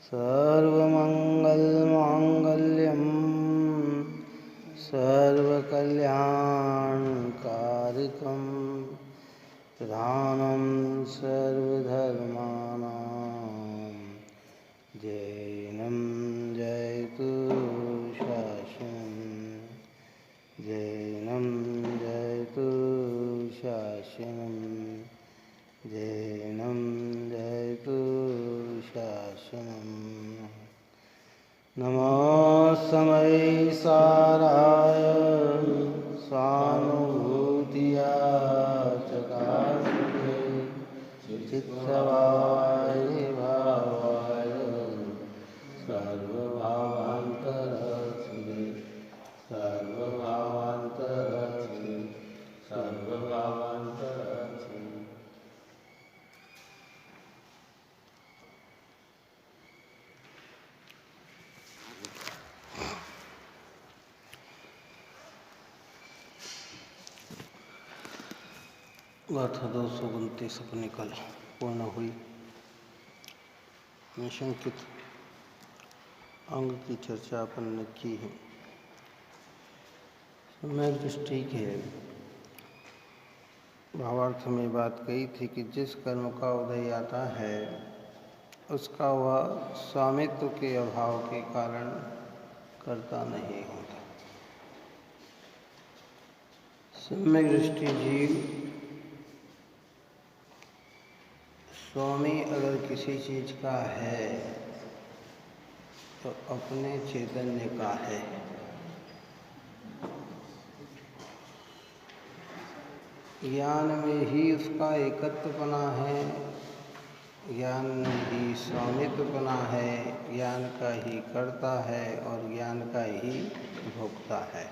सर्वमंगलमांगल्यं सर्वकल्याणकारिकं प्रधानं सर्वधर्माणां जैनं जयतु शासनं जैनं जयतु शासनं जैनं जयतु शासनं। नमोऽस्मै साराय स्वानुभूतिया चकाशते चित्तवाय भावाय सर्वभावान्तरस्थिते सर्वभावान्तरस्थिते सर्वभावान्तरस्थिते। गाथा 229 अपनी कल पूर्ण हुई। निशंकित अंग की चर्चा अपन ने की है। समय दृष्टि के भावार्थ में बात कही थी कि जिस कर्म का उदय आता है उसका वह स्वामित्व के अभाव के कारण करता नहीं होता। सम्यक दृष्टि जीव स्वामी अगर किसी चीज का है तो अपने चैतन्य का है। ज्ञान में ही उसका एकत्वपना है, ज्ञान में ही स्वामित्वपना है, ज्ञान का ही कर्ता है और ज्ञान का ही भोक्ता है।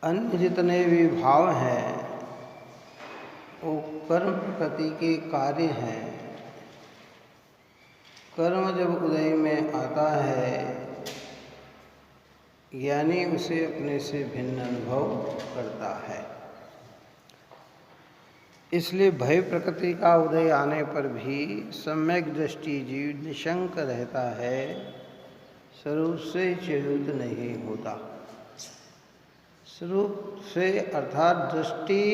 अन्य जितने भी भाव हैं वो कर्म प्रकृति के कार्य हैं। कर्म जब उदय में आता है ज्ञानी उसे अपने से भिन्न अनुभव करता है। इसलिए भय प्रकृति का उदय आने पर भी सम्यक दृष्टि जीव निशंक रहता है, स्वरूप से च्युत नहीं होता। स्वरूप से अर्थात दृष्टि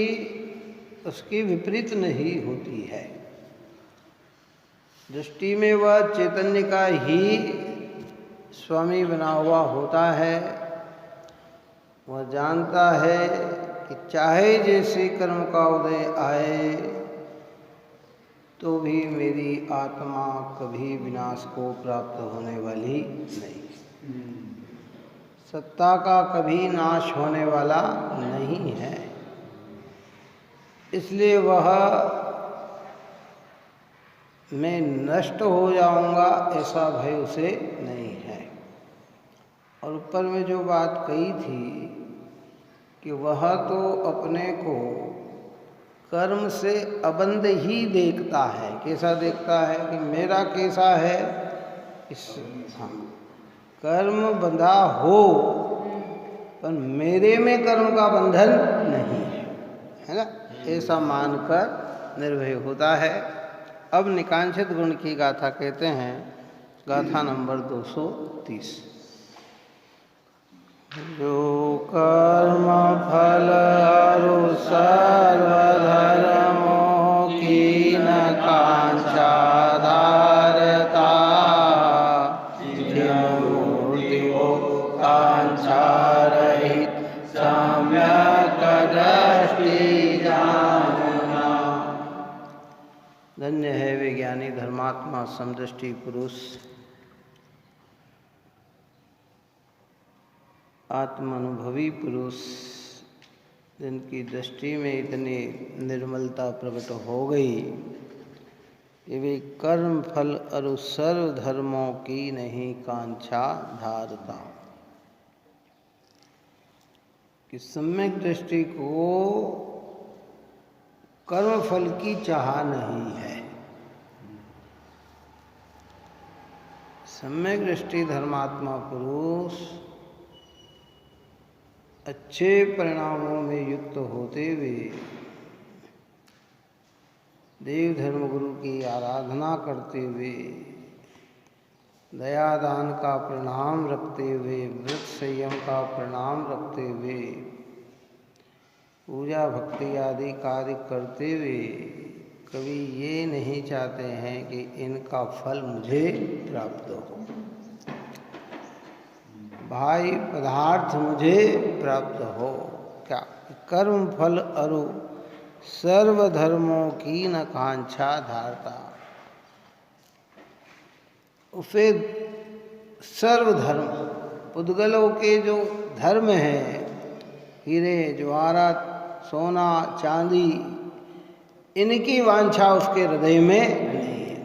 उसकी विपरीत नहीं होती है। दृष्टि में वह चैतन्य का ही स्वामी बना हुआ होता है। वह जानता है कि चाहे जैसे कर्म का उदय आए तो भी मेरी आत्मा कभी विनाश को प्राप्त होने वाली नहीं। सत्ता का कभी नाश होने वाला नहीं है। इसलिए वह मैं नष्ट हो जाऊंगा ऐसा भय उसे नहीं है। और ऊपर में जो बात कही थी कि वह तो अपने को कर्म से अबंध ही देखता है। कैसा देखता है कि मेरा कैसा है इस कर्म बंधा हो पर मेरे में कर्म का बंधन नहीं है ना, ऐसा मानकर निर्भय होता है। अब निकांक्षित गुण की गाथा कहते हैं। गाथा नंबर 230। जो कर्म फल अरु सर्वधर्मों की न कांक्षा धारता, मूर्ति कांक्षा रहित सम्यक दृष्टि जानना। धन्य है वे ज्ञानी धर्मात्मा समदृष्टि पुरुष, आत्मानुभवी पुरुष, जिनकी दृष्टि में इतनी निर्मलता प्रकट हो गई कि वे कर्म फल और सर्व धर्मों की नहीं कांक्षा धारता। कि सम्यक दृष्टि को कर्म फल की चाह नहीं है। सम्यक दृष्टि धर्मात्मा पुरुष अच्छे परिणामों में युक्त होते हुए देव धर्म गुरु की आराधना करते हुए, दया दान का प्रणाम रखते हुए, व्रत संयम का प्रणाम रखते हुए, पूजा भक्ति आदि कार्य करते हुए कभी ये नहीं चाहते हैं कि इनका फल मुझे प्राप्त हो, भाई पदार्थ मुझे प्राप्त हो। क्या कर्म फल अरु सर्वधर्मों की न कांक्षा धारता। फिर सर्वधर्म, पुद्गलों के जो धर्म हैं, हीरे जवाहरात सोना चांदी, इनकी वांछा उसके हृदय में नहीं है।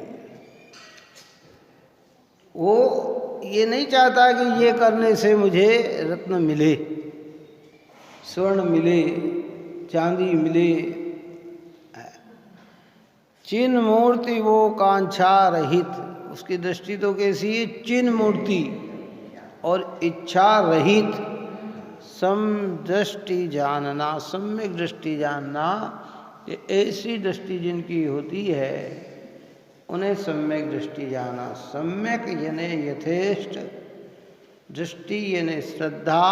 वो ये नहीं चाहता कि ये करने से मुझे रत्न मिले, स्वर्ण मिले, चांदी मिले। चिन्ह मूर्ति वो कांक्षा रहित, उसकी दृष्टि तो कैसी है? चिन्ह मूर्ति और इच्छा रहित। सम दृष्टि जानना, सम्यक दृष्टि जानना, ये ऐसी दृष्टि जिनकी होती है उन्हें सम्यक दृष्टि जाना। सम्यक यानी यथेष्ट, दृष्टि यानी श्रद्धा।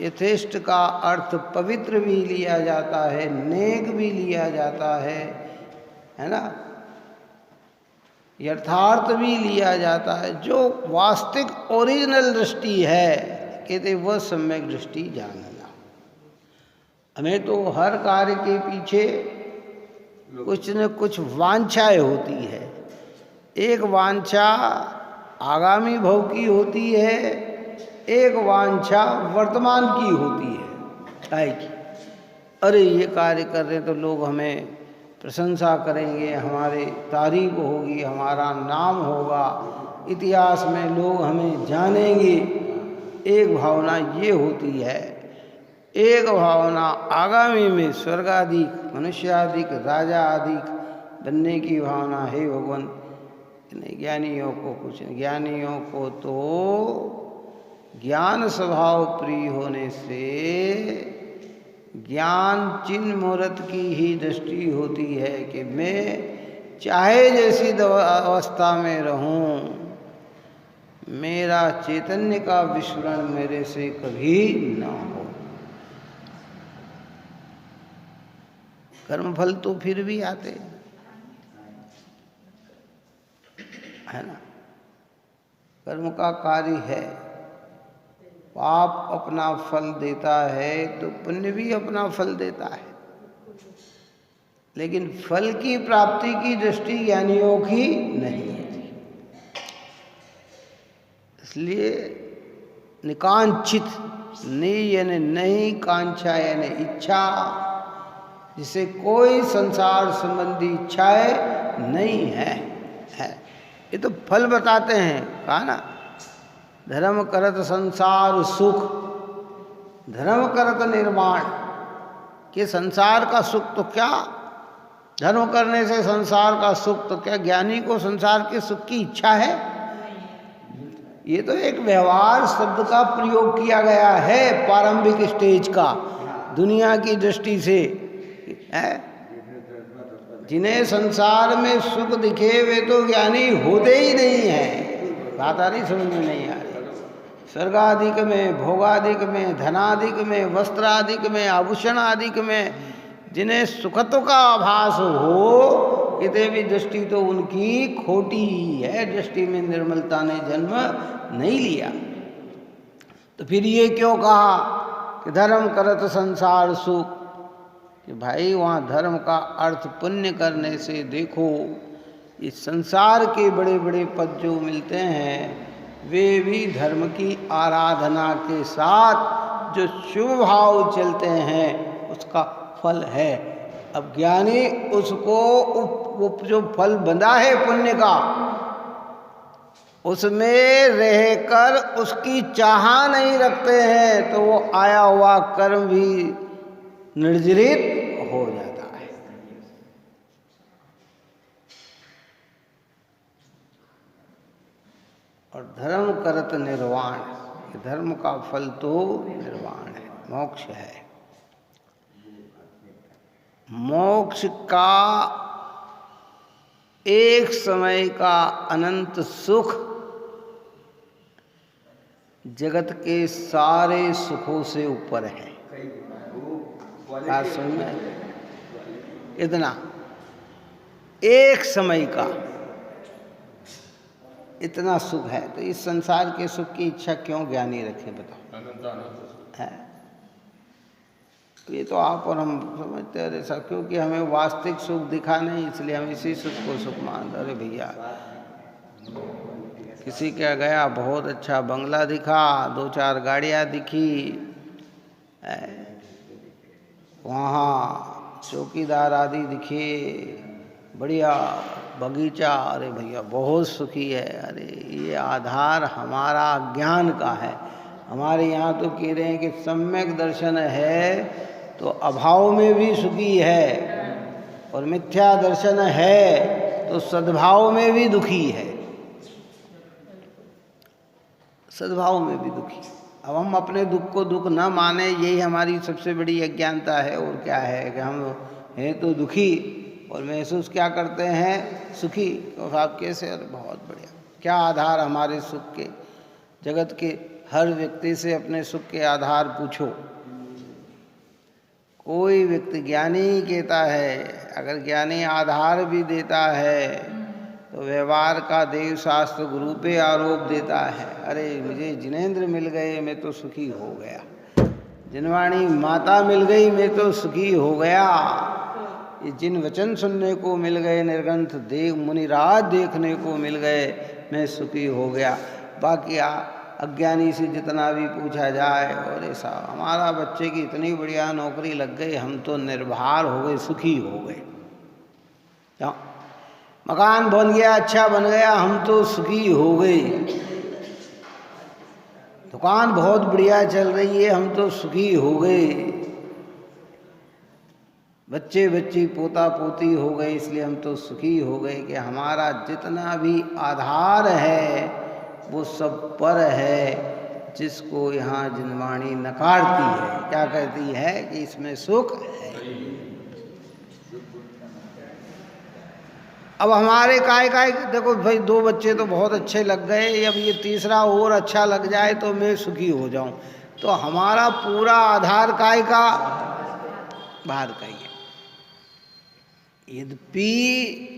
यथेष्ट का अर्थ पवित्र भी लिया जाता है, नेक भी लिया जाता है ना, यथार्थ भी लिया जाता है। जो वास्तविक ओरिजिनल दृष्टि है, कहते वह सम्यक दृष्टि जानना। हमें तो हर कार्य के पीछे कुछ न कुछ वांछाएं होती है। एक वांछा आगामी भव की होती है, एक वांछा वर्तमान की होती है। काय की? अरे ये कार्य कर रहे तो लोग हमें प्रशंसा करेंगे, हमारे तारीफ होगी, हमारा नाम होगा, इतिहास में लोग हमें जानेंगे। एक भावना ये होती है। एक भावना आगामी में स्वर्गाधिक, मनुष्याधिक, राजा अधिक बनने की भावना है। भगवान ज्ञानियों को कुछ, ज्ञानियों को तो ज्ञान स्वभाव प्रिय होने से ज्ञान चिन्ह मूर्त की ही दृष्टि होती है कि मैं चाहे जैसी अवस्था में रहूं, मेरा चैतन्य का विस्मरण मेरे से कभी न हो। कर्मफल तो फिर भी आते है ना, कर्म का कार्य है। पाप अपना फल देता है तो पुण्य भी अपना फल देता है, लेकिन फल की प्राप्ति की दृष्टि ज्ञानियों की नहीं होती। इसलिए निकांक्षित, नहीं यानी नहीं, कांक्षा यानी इच्छा, जिसे कोई संसार संबंधी इच्छाएं नहीं है। ये तो फल बताते हैं, कहा ना, धर्म करत संसार सुख, धर्म करत निर्माण। कि संसार का सुख तो क्या, धर्म करने से संसार का सुख तो क्या, ज्ञानी को संसार के सुख की इच्छा है? ये तो एक व्यवहार शब्द का प्रयोग किया गया है प्रारंभिक स्टेज का, दुनिया की दृष्टि से है। जिन्हें संसार में सुख दिखे वे तो ज्ञानी होते ही नहीं है। बात आ रही, समझ में नहीं आ रही? स्वर्गाधिक में, भोगाधिक में, धनाधिक में, वस्त्राधिक में, आभूषण अधिक में जिन्हें सुखत्व का आभास हो, कितने भी दृष्टि तो उनकी खोटी ही है। दृष्टि में निर्मलता ने जन्म नहीं लिया। तो फिर ये क्यों कहा कि धर्म करत संसार सुख? कि भाई वहाँ धर्म का अर्थ पुण्य करने से देखो, इस संसार के बड़े बड़े पद जो मिलते हैं वे भी धर्म की आराधना के साथ जो शुभ भाव चलते हैं उसका फल है। अब ज्ञानी उसको जो फल बंधा है पुण्य का, उसमें रहकर उसकी चाह नहीं रखते हैं, तो वो आया हुआ कर्म भी निर्जरित हो जाता है। और धर्म करत निर्वाण, धर्म का फल तो निर्वाण है, मोक्ष है। मोक्ष का एक समय का अनंत सुख जगत के सारे सुखों से ऊपर है। बात समझ में? इतना एक समय का इतना सुख है, तो इस संसार के सुख की इच्छा क्यों ज्ञानी रखें, बताओ? है तो ये तो आप और हम समझते हैं ऐसा, क्योंकि हमें वास्तविक सुख दिखा नहीं, इसलिए हम इसी सुख को सुख मानते। अरे भैया, किसी के गया बहुत अच्छा बंगला दिखा, 2-4 गाड़ियाँ दिखी, वहाँ चौकीदार आदि दिखे, बढ़िया बगीचा, अरे भैया बहुत सुखी है। अरे ये आधार हमारा ज्ञान का है। हमारे यहाँ तो कह रहे हैं कि सम्यक दर्शन है तो अभाव में भी सुखी है, और मिथ्या दर्शन है तो सद्भाव में भी दुखी है, सद्भाव में भी दुखी। अब हम अपने दुख को दुख न माने, यही हमारी सबसे बड़ी अज्ञानता है। और क्या है कि हम हैं तो दुखी और महसूस क्या करते हैं, सुखी। तो आप कैसे? अरे बहुत बढ़िया। क्या आधार हमारे सुख के? जगत के हर व्यक्ति से अपने सुख के आधार पूछो, कोई व्यक्ति ज्ञानी ही कहता है। अगर ज्ञानी आधार भी देता है तो व्यवहार का देव शास्त्र गुरु पे आरोप देता है। अरे मुझे जिनेंद्र मिल गए, मैं तो सुखी हो गया। जिनवाणी माता मिल गई, मैं तो सुखी हो गया। ये जिन वचन सुनने को मिल गए, निर्ग्रंथ देव मुनिराज देखने को मिल गए, मैं सुखी हो गया। बाकी अज्ञानी से जितना भी पूछा जाए, और ऐसा हमारा बच्चे की इतनी बढ़िया नौकरी लग गई, हम तो निर्भर हो गए, सुखी हो गए। क्या मकान बन गया, अच्छा बन गया, हम तो सुखी हो गए। दुकान बहुत बढ़िया चल रही है, हम तो सुखी हो गए। बच्चे बच्ची पोता पोती हो गए, इसलिए हम तो सुखी हो गए। कि हमारा जितना भी आधार है वो सब पर है, जिसको यहाँ जिनवाणी नकारती है। क्या कहती है कि इसमें सुख है। अब हमारे काय देखो भाई, 2 बच्चे तो बहुत अच्छे लग गए, अब ये तीसरा और अच्छा लग जाए तो मैं सुखी हो जाऊं। तो हमारा पूरा आधार काय का, बाहर का ही है। यद्यपि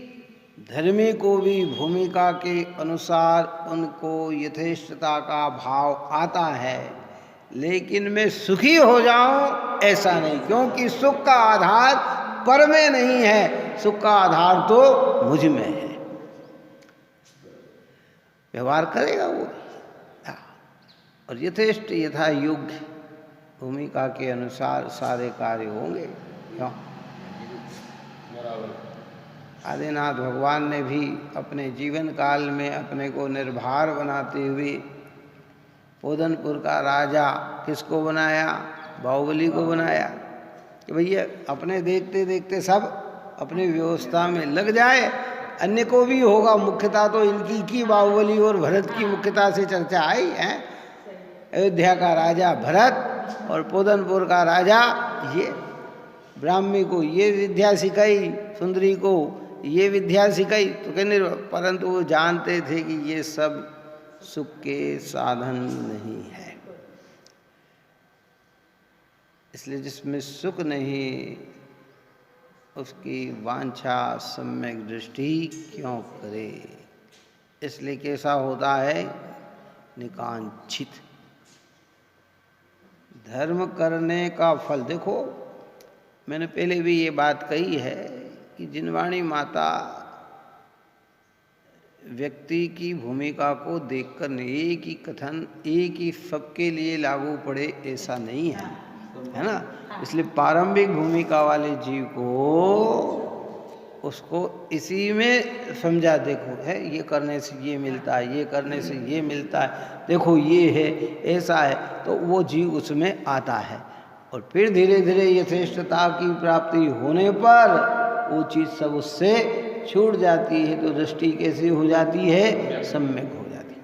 धर्मी को भी भूमिका के अनुसार उनको यथेष्टता का भाव आता है, लेकिन मैं सुखी हो जाऊं ऐसा नहीं, क्योंकि सुख का आधार पर में नहीं है, सुख का आधार तो मुझ में है। व्यवहार करेगा वो, और यथेष्ट यथा योग्य भूमिका के अनुसार सारे कार्य होंगे। क्यों? आदिनाथ भगवान ने भी अपने जीवन काल में अपने को निर्भर बनाते हुए पोदनपुर का राजा किसको बनाया? बाहुबली को बनाया। कि भैया अपने देखते देखते सब अपनी व्यवस्था में लग जाए, अन्य को भी होगा। मुख्यता तो इनकी की, बाहुबली और भरत की मुख्यता से चर्चा आई है। अयोध्या का राजा भरत और पोदनपुर का राजा ये। ब्राह्मी को ये विद्या सिखाई, सुंदरी को ये विद्या सिखाई, तो कहने, परंतु वो जानते थे कि ये सब सुख के साधन नहीं है। इसलिए जिसमें सुख नहीं उसकी वांछा सम्यक दृष्टि क्यों करे। इसलिए कैसा होता है? निकांक्षित। धर्म करने का फल देखो, मैंने पहले भी ये बात कही है कि जिनवाणी माता व्यक्ति की भूमिका को देखकर एक ही कथन एक ही सबके लिए लागू पड़े ऐसा नहीं है, है ना। इसलिए प्रारंभिक भूमिका वाले जीव को उसको इसी में समझा। देखो है, ये करने से ये मिलता है, ये करने से ये मिलता है, देखो ये है, ऐसा है, तो वो जीव उसमें आता है। और फिर धीरे धीरे यथेष्टता की प्राप्ति होने पर वो चीज़ सब उससे छूट जाती है। तो दृष्टि कैसी हो जाती है? सम्यक हो जाती है।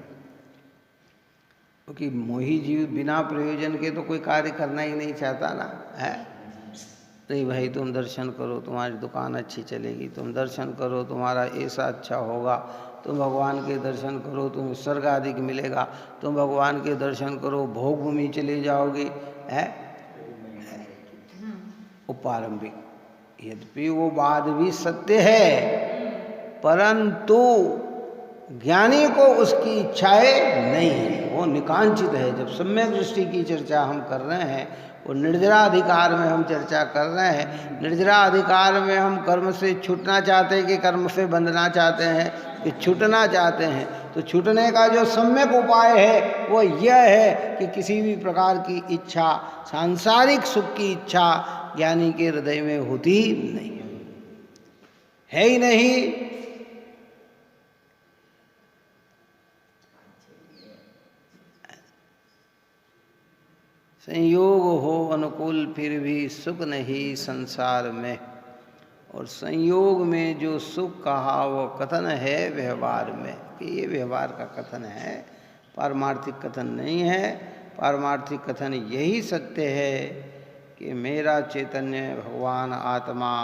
क्योंकि मोही जीव बिना प्रयोजन के तो कोई कार्य करना ही नहीं चाहता ना, है। नहीं भाई तुम दर्शन करो तुम्हारी दुकान अच्छी चलेगी, तुम दर्शन करो तुम्हारा ऐसा अच्छा होगा, तुम भगवान के दर्शन करो तुम्हें स्वर्ग आदि मिलेगा, तुम भगवान के दर्शन करो भोग भूमि चले जाओगे, है वो पारंपरिक। यद्यपि वो बात भी सत्य है, परंतु ज्ञानी को उसकी इच्छाएं नहीं है, वो निकांचित है। जब सम्यक दृष्टि की चर्चा हम कर रहे हैं, वो निर्जराधिकार में हम चर्चा कर रहे हैं। निर्जराधिकार में हम कर्म से छूटना चाहते हैं कि कर्म से बंधना चाहते हैं कि छूटना चाहते हैं। तो छूटने का जो सम्यक उपाय है वो यह है कि किसी भी प्रकार की इच्छा, सांसारिक सुख की इच्छा ज्ञानी के हृदय में होती नहीं है ही नहीं। संयोग हो अनुकूल फिर भी सुख नहीं संसार में, और संयोग में जो सुख कहा वो कथन है व्यवहार में, कि ये व्यवहार का कथन है, पारमार्थिक कथन नहीं है। पारमार्थिक कथन यही सत्य है कि मेरा चैतन्य भगवान आत्मा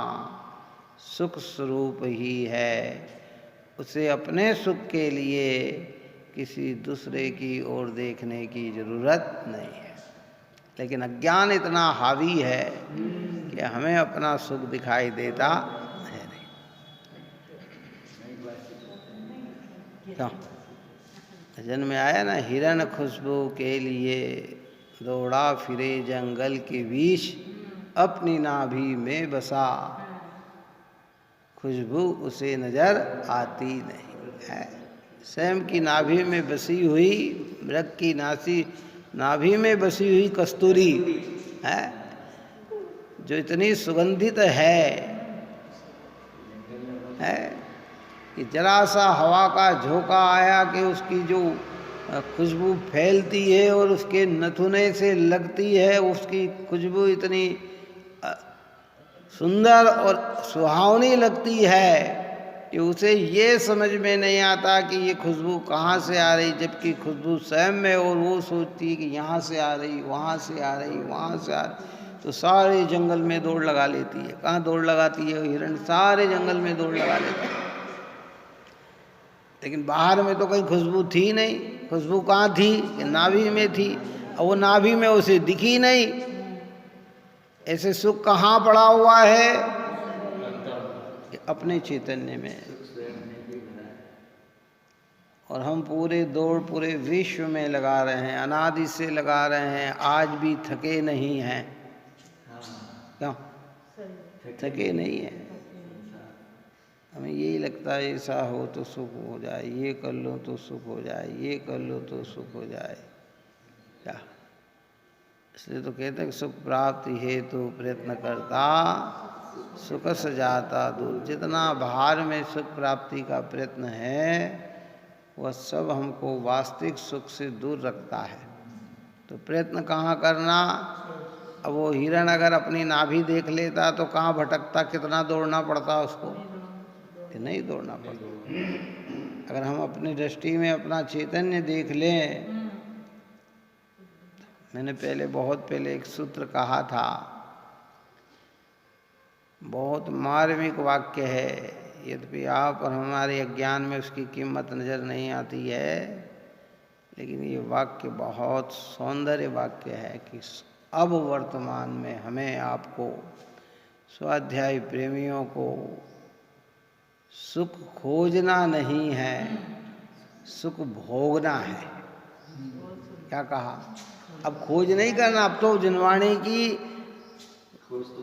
सुख स्वरूप ही है, उसे अपने सुख के लिए किसी दूसरे की ओर देखने की जरूरत नहीं है। लेकिन अज्ञान इतना हावी है कि हमें अपना सुख दिखाई देता है नहीं। क्यों भजन में आया ना, हिरण खुशबू के लिए दौड़ा फिरे जंगल के बीच, अपनी नाभि में बसा, खुशबू उसे नजर आती नहीं है। स्वयं की नाभि में बसी हुई, मृग की नाभि में बसी हुई कस्तूरी है, जो इतनी सुगंधित है कि जरा सा हवा का झोंका आया कि उसकी जो खुशबू फैलती है और उसके नथुने से लगती है, उसकी खुशबू इतनी सुंदर और सुहावनी लगती है कि उसे ये समझ में नहीं आता कि ये खुशबू कहाँ से आ रही, जबकि खुशबू स्वयं में, और वो सोचती है कि यहाँ से आ रही, वहाँ से आ रही, वहाँ से आ रही, तो सारे जंगल में दौड़ लगा लेती है। कहाँ दौड़ लगाती है? हिरण सारे जंगल में दौड़ लगा लेता है। लेकिन बाहर में तो कहीं खुशबू थी नहीं। खुशबू कहाँ थी? कि नाभि में थी, और वो नाभि में उसे दिखी नहीं। ऐसे सुख कहाँ पड़ा हुआ है? अपने चैतन्य में। और हम पूरे विश्व में लगा रहे हैं, अनादि से लगा रहे हैं, आज भी थके नहीं हैं। क्यों थके नहीं हैं? हमें यही लगता है ऐसा हो तो सुख हो जाए, ये कर लो तो सुख हो जाए, ये कर लो तो सुख हो जाए। क्या? इसलिए तो कहते हैं कि सुख प्राप्ति हेतु प्रयत्न करता सुख सजाता दूर। जितना बाहर में सुख प्राप्ति का प्रयत्न है वह सब हमको वास्तविक सुख से दूर रखता है। तो प्रयत्न कहाँ करना? अब वो हिरण अगर अपनी नाभि देख लेता तो कहाँ भटकता, कितना दौड़ना पड़ता उसको? कि नहीं दौड़ना पड़ता। अगर हम अपनी दृष्टि में अपना चैतन्य देख लें, मैंने बहुत पहले एक सूत्र कहा था, बहुत मार्मिक वाक्य है, यद्यपि आप और हमारे अज्ञान में उसकी कीमत नज़र नहीं आती है, लेकिन ये वाक्य बहुत सौंदर्य वाक्य है कि अब वर्तमान में हमें आपको स्वाध्यायी प्रेमियों को सुख खोजना नहीं है, सुख भोगना है। क्या कहा? अब खोज नहीं करना, अब तो जिनवाणी की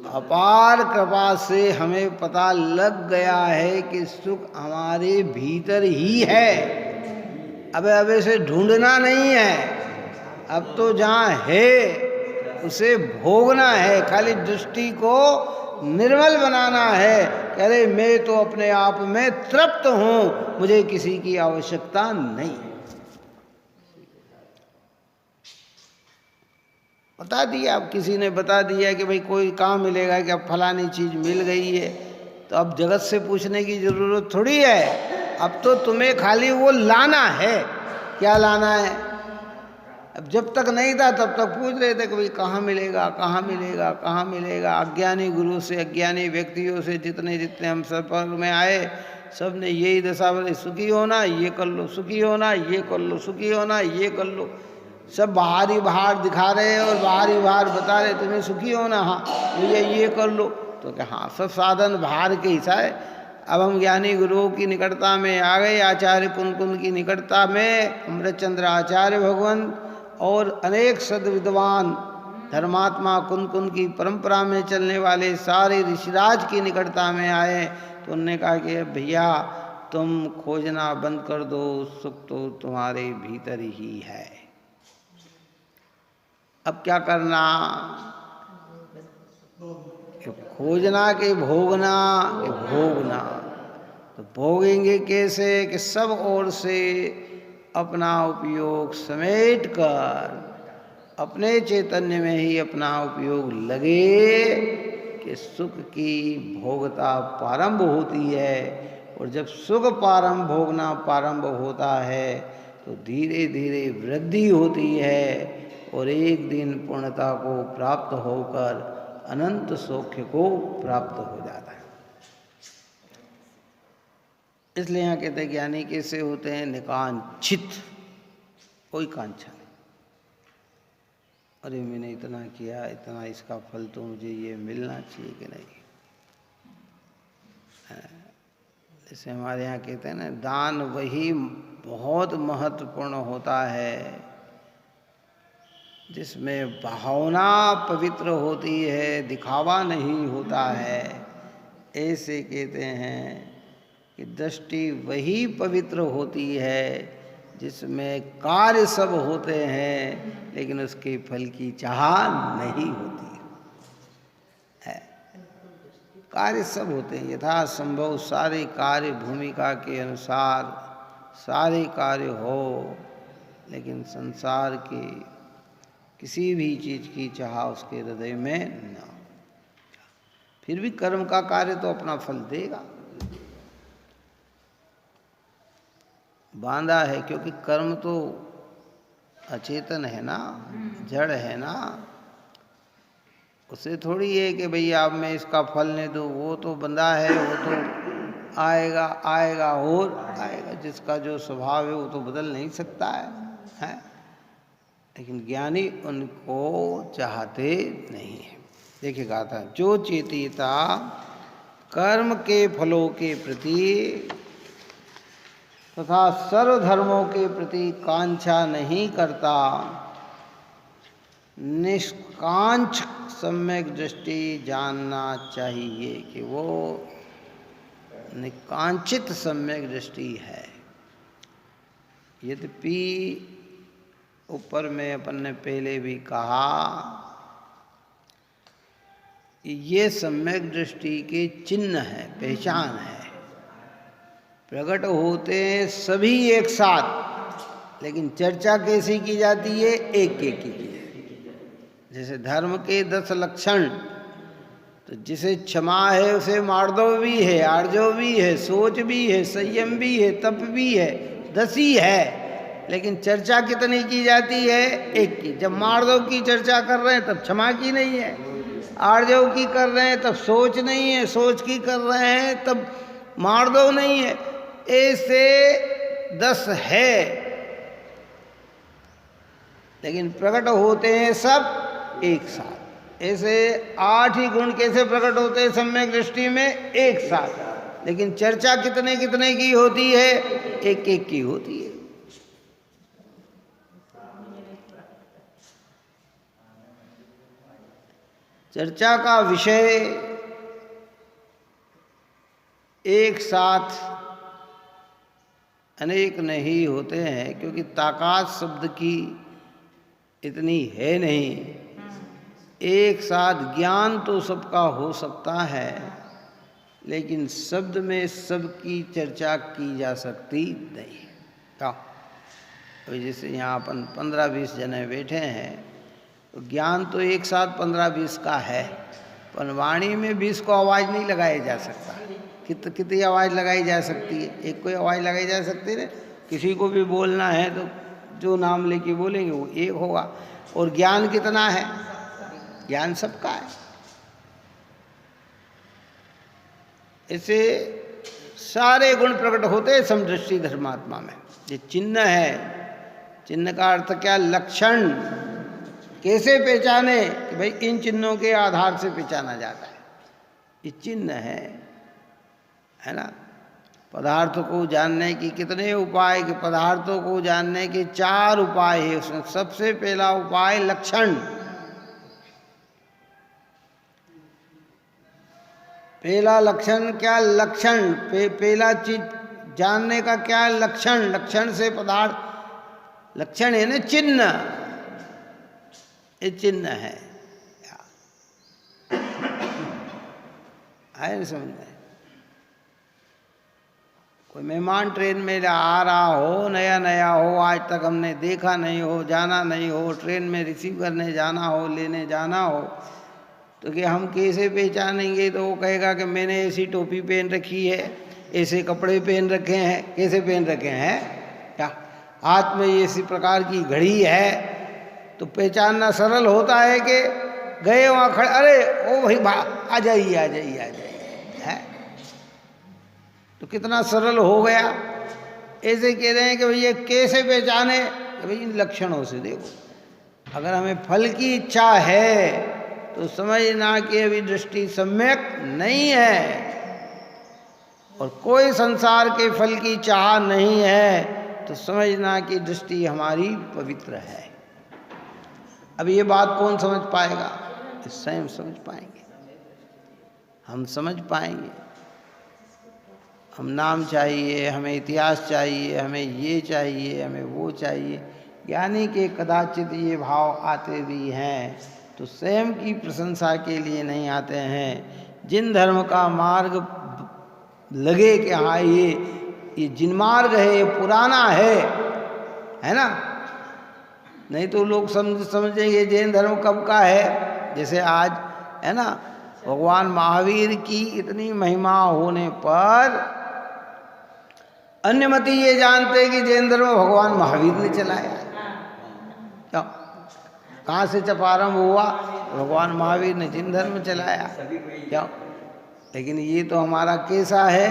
अपार कृपा से हमें पता लग गया है कि सुख हमारे भीतर ही है। अब इसे ढूंढना नहीं है, अब तो जहाँ है उसे भोगना है। खाली दृष्टि को निर्मल बनाना है कि अरे मैं तो अपने आप में तृप्त हूँ, मुझे किसी की आवश्यकता नहीं। बता दिया, अब किसी ने बता दिया कि भाई कोई कहाँ मिलेगा कि अब फलानी चीज़ मिल गई है, तो अब जगत से पूछने की ज़रूरत थोड़ी है। अब तो तुम्हें खाली वो लाना है। क्या लाना है? अब जब तक नहीं था तब तक पूछ रहे थे कि भाई कहाँ मिलेगा, कहाँ मिलेगा, कहाँ मिलेगा। अज्ञानी गुरु से, अज्ञानी व्यक्तियों से जितने जितने हम सफर में आए, सब ने यही दशा बोले, सुखी होना ये कर लो, सुखी होना ये कर लो, सुखी होना ये कर लो। सब बाहरी भार दिखा रहे और बाहरी भार बता रहे, तुम्हें सुखी होना, हाँ ये कर लो। तो क्या, हाँ सब साधन भार के हिस्सा है। अब हम ज्ञानी गुरुओं की निकटता में आ गए, आचार्य कुंद कुंद की निकटता में, अमृतचंद्र आचार्य भगवंत और अनेक सद्विद्वान धर्मात्मा कुंद कुंद की परंपरा में चलने वाले सारे ऋषिराज की निकटता में आए। तो उन्होंने कहा कि भैया तुम खोजना बंद कर दो, सुख तो तुम्हारे भीतर ही है। अब क्या करना, खोजना के भोगना, के भोगना। तो भोगेंगे कैसे कि सब ओर से अपना उपयोग समेट कर अपने चैतन्य में ही अपना उपयोग लगे कि सुख की भोगता प्रारंभ होती है। और जब सुख प्रारंभ भोगना प्रारंभ होता है तो धीरे धीरे वृद्धि होती है और एक दिन पूर्णता को प्राप्त होकर अनंत सौख्य को प्राप्त हो जाता है। इसलिए यहाँ कहते हैं ज्ञानी कैसे होते हैं, निकांक्षित, कोई कांक्षा नहीं। अरे मैंने इतना किया, इतना इसका फल तो मुझे ये मिलना चाहिए कि नहीं। जैसे हमारे यहाँ कहते हैं ना, दान वही बहुत महत्वपूर्ण होता है जिसमें भावना पवित्र होती है, दिखावा नहीं होता है। ऐसे कहते हैं कि दृष्टि वही पवित्र होती है जिसमें कार्य सब होते हैं लेकिन उसके फल की चाह नहीं होती है। कार्य सब होते हैं यथासंभव, सारे कार्य भूमिका के अनुसार सारे कार्य हो, लेकिन संसार के किसी भी चीज़ की चाह उसके हृदय में न हो। फिर भी कर्म का कार्य तो अपना फल देगा, बांधा है, क्योंकि कर्म तो अचेतन है ना, जड़ है ना। उसे थोड़ी है कि भई आप मैं इसका फल नहीं दूँ, वो तो बंधा है, वो तो आएगा आएगा और आएगा। जिसका जो स्वभाव है वो तो बदल नहीं सकता है? लेकिन ज्ञानी उनको चाहते नहीं है। देखिए कहा था, जो चेतिता कर्म के फलों के प्रति तथा सर्वधर्मों के प्रति कांक्षा नहीं करता, निष्कांक्ष सम्यक दृष्टि जानना चाहिए कि वो निकांक्षित सम्यक दृष्टि है। यद्यपि ऊपर में अपन ने पहले भी कहा, ये सम्यक दृष्टि के चिन्ह है, पहचान है। प्रकट होते हैं सभी एक साथ, लेकिन चर्चा कैसी की जाती है, एक एक की जाती है। जैसे धर्म के 10 लक्षण, तो जिसे क्षमा है उसे मार्दव भी है, आर्जव भी है, सोच भी है, संयम भी है, तप भी है, 10 ही है। लेकिन चर्चा कितनी की जाती है, एक की। जब मार्दव की चर्चा कर रहे हैं तब क्षमा की नहीं है, आर्जव की कर रहे हैं तब सोच नहीं है, सोच की कर रहे हैं तब मार्दव नहीं है। ऐसे 10 है, लेकिन प्रकट होते हैं सब एक साथ। ऐसे 8 ही गुण कैसे प्रकट होते हैं सम्यक दृष्टि में, एक साथ। लेकिन चर्चा कितने कितने की होती है, एक एक की होती है। चर्चा का विषय एक साथ अनेक नहीं होते हैं, क्योंकि ताकत शब्द की इतनी है नहीं। एक साथ ज्ञान तो सबका हो सकता है, लेकिन शब्द में सबकी चर्चा की जा सकती नहीं। क्या तो जैसे यहाँ अपन 15-20 जने बैठे हैं, तो ज्ञान तो एक साथ 15-20 का है, पर वाणी में 20 को आवाज़ नहीं लगाया जा सकता। कितनी आवाज़ लगाई जा सकती है, एक कोई आवाज़ लगाई जा सकती है। किसी को भी बोलना है तो जो नाम लेके बोलेंगे वो एक होगा। और ज्ञान कितना है? ज्ञान सबका है। ऐसे सारे गुण प्रकट होते हैं समदृष्टि धर्मात्मा में। ये चिन्ह है, चिन्ह का अर्थ क्या? लक्षण। कैसे पहचाने? कि भाई इन चिन्हों के आधार से पहचाना जाता है, ये चिन्ह है ना। पदार्थ को जानने की कितने उपाय? कि पदार्थों को जानने के 4 उपाय है। उसमें सबसे पहला उपाय लक्षण। पहला लक्षण क्या? लक्षण। पहला चीज जानने का क्या? लक्षण। लक्षण से पदार्थ, लक्षण है ना चिन्ह, ये चिन्ह है ना समझ में। कोई मेहमान ट्रेन में आ रहा हो, नया नया हो, आज तक हमने देखा नहीं हो, जाना नहीं हो, ट्रेन में रिसीव करने जाना हो, लेने जाना हो, तो कि हम कैसे पहचानेंगे? तो वो कहेगा कि मैंने ऐसी टोपी पहन रखी है, ऐसे कपड़े पहन रखे हैं। कैसे पहन रखे हैं? क्या हाथ में ऐसी प्रकार की घड़ी है? तो पहचानना सरल होता है कि गए वहाँ खड़े, अरे ओ भाई आ जाइए आ जाइए आ जाइए, है तो कितना सरल हो गया। ऐसे कह रहे हैं कि भैया कैसे पहचाने? कि भाई इन लक्षणों से देखो। अगर हमें फल की इच्छा है तो समझना कि अभी दृष्टि सम्यक नहीं है, और कोई संसार के फल की चाह नहीं है तो समझना कि दृष्टि हमारी पवित्र है। अब ये बात कौन समझ पाएगा? स्वयं समझ पाएंगे, हम समझ पाएंगे। हम नाम चाहिए, हमें इतिहास चाहिए, हमें ये चाहिए, हमें वो चाहिए, यानी कि कदाचित ये भाव आते भी हैं तो स्वयं की प्रशंसा के लिए नहीं आते हैं। जिन धर्म का मार्ग लगे कि हाँ ये जिन मार्ग है, ये पुराना है ना। नहीं तो लोग समझेंगे जैन धर्म कब का है। जैसे आज है ना, भगवान महावीर की इतनी महिमा होने पर अन्यमति ये जानते कि जैन धर्म भगवान महावीर ने चलाया। क्यों? कहाँ से प्रारंभ हुआ? भगवान महावीर ने जैन धर्म चलाया। क्यों? लेकिन ये तो हमारा कैसा है?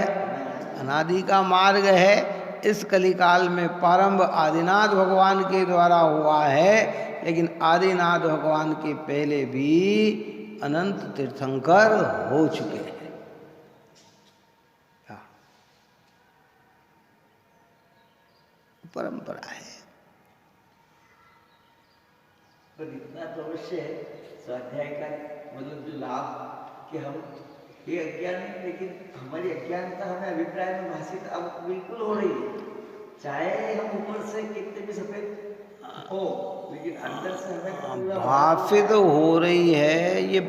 अनादि का मार्ग है। इस कलिकाल में प्रारंभ आदिनाथ भगवान के द्वारा हुआ है, लेकिन आदिनाथ भगवान के पहले भी अनंत तीर्थंकर हो चुके हैं। परंपरा है। पर इतना तो अवश्य है स्वाध्याय का, मतलब जो लाभ कि हम ये अज्ञान है, लेकिन हमारी अज्ञानता हमें अभिप्राय में भाषित अब बिल्कुल हो रही है। चाहे हम ऊपर से कितने भी सफेद हो, लेकिन अंदर से हमें भाषित हो रही है। ये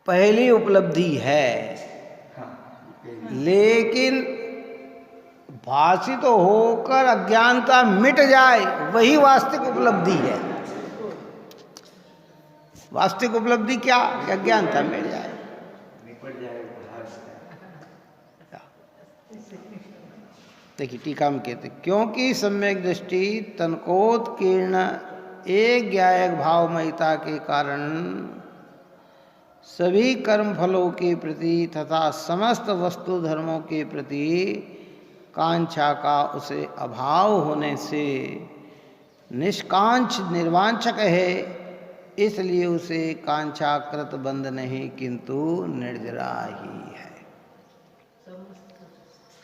पहली उपलब्धि है। लेकिन भाषित होकर अज्ञानता मिट जाए, वही वास्तविक उपलब्धि है। वास्तविक उपलब्धि क्या? कि अज्ञानता मिट जाए, निपट जाए। देखिए टीका में कहते, क्योंकि सम्यक दृष्टि तनकोत्कीर्ण एक ज्ञायक भावमयता के कारण सभी कर्म फलों के प्रति तथा समस्त वस्तु धर्मों के प्रति कांक्षा का उसे अभाव होने से निष्कांक्ष निर्वांछक है। इसलिए उसे कांक्षाकृत बंध नहीं किंतु निर्जरा ही है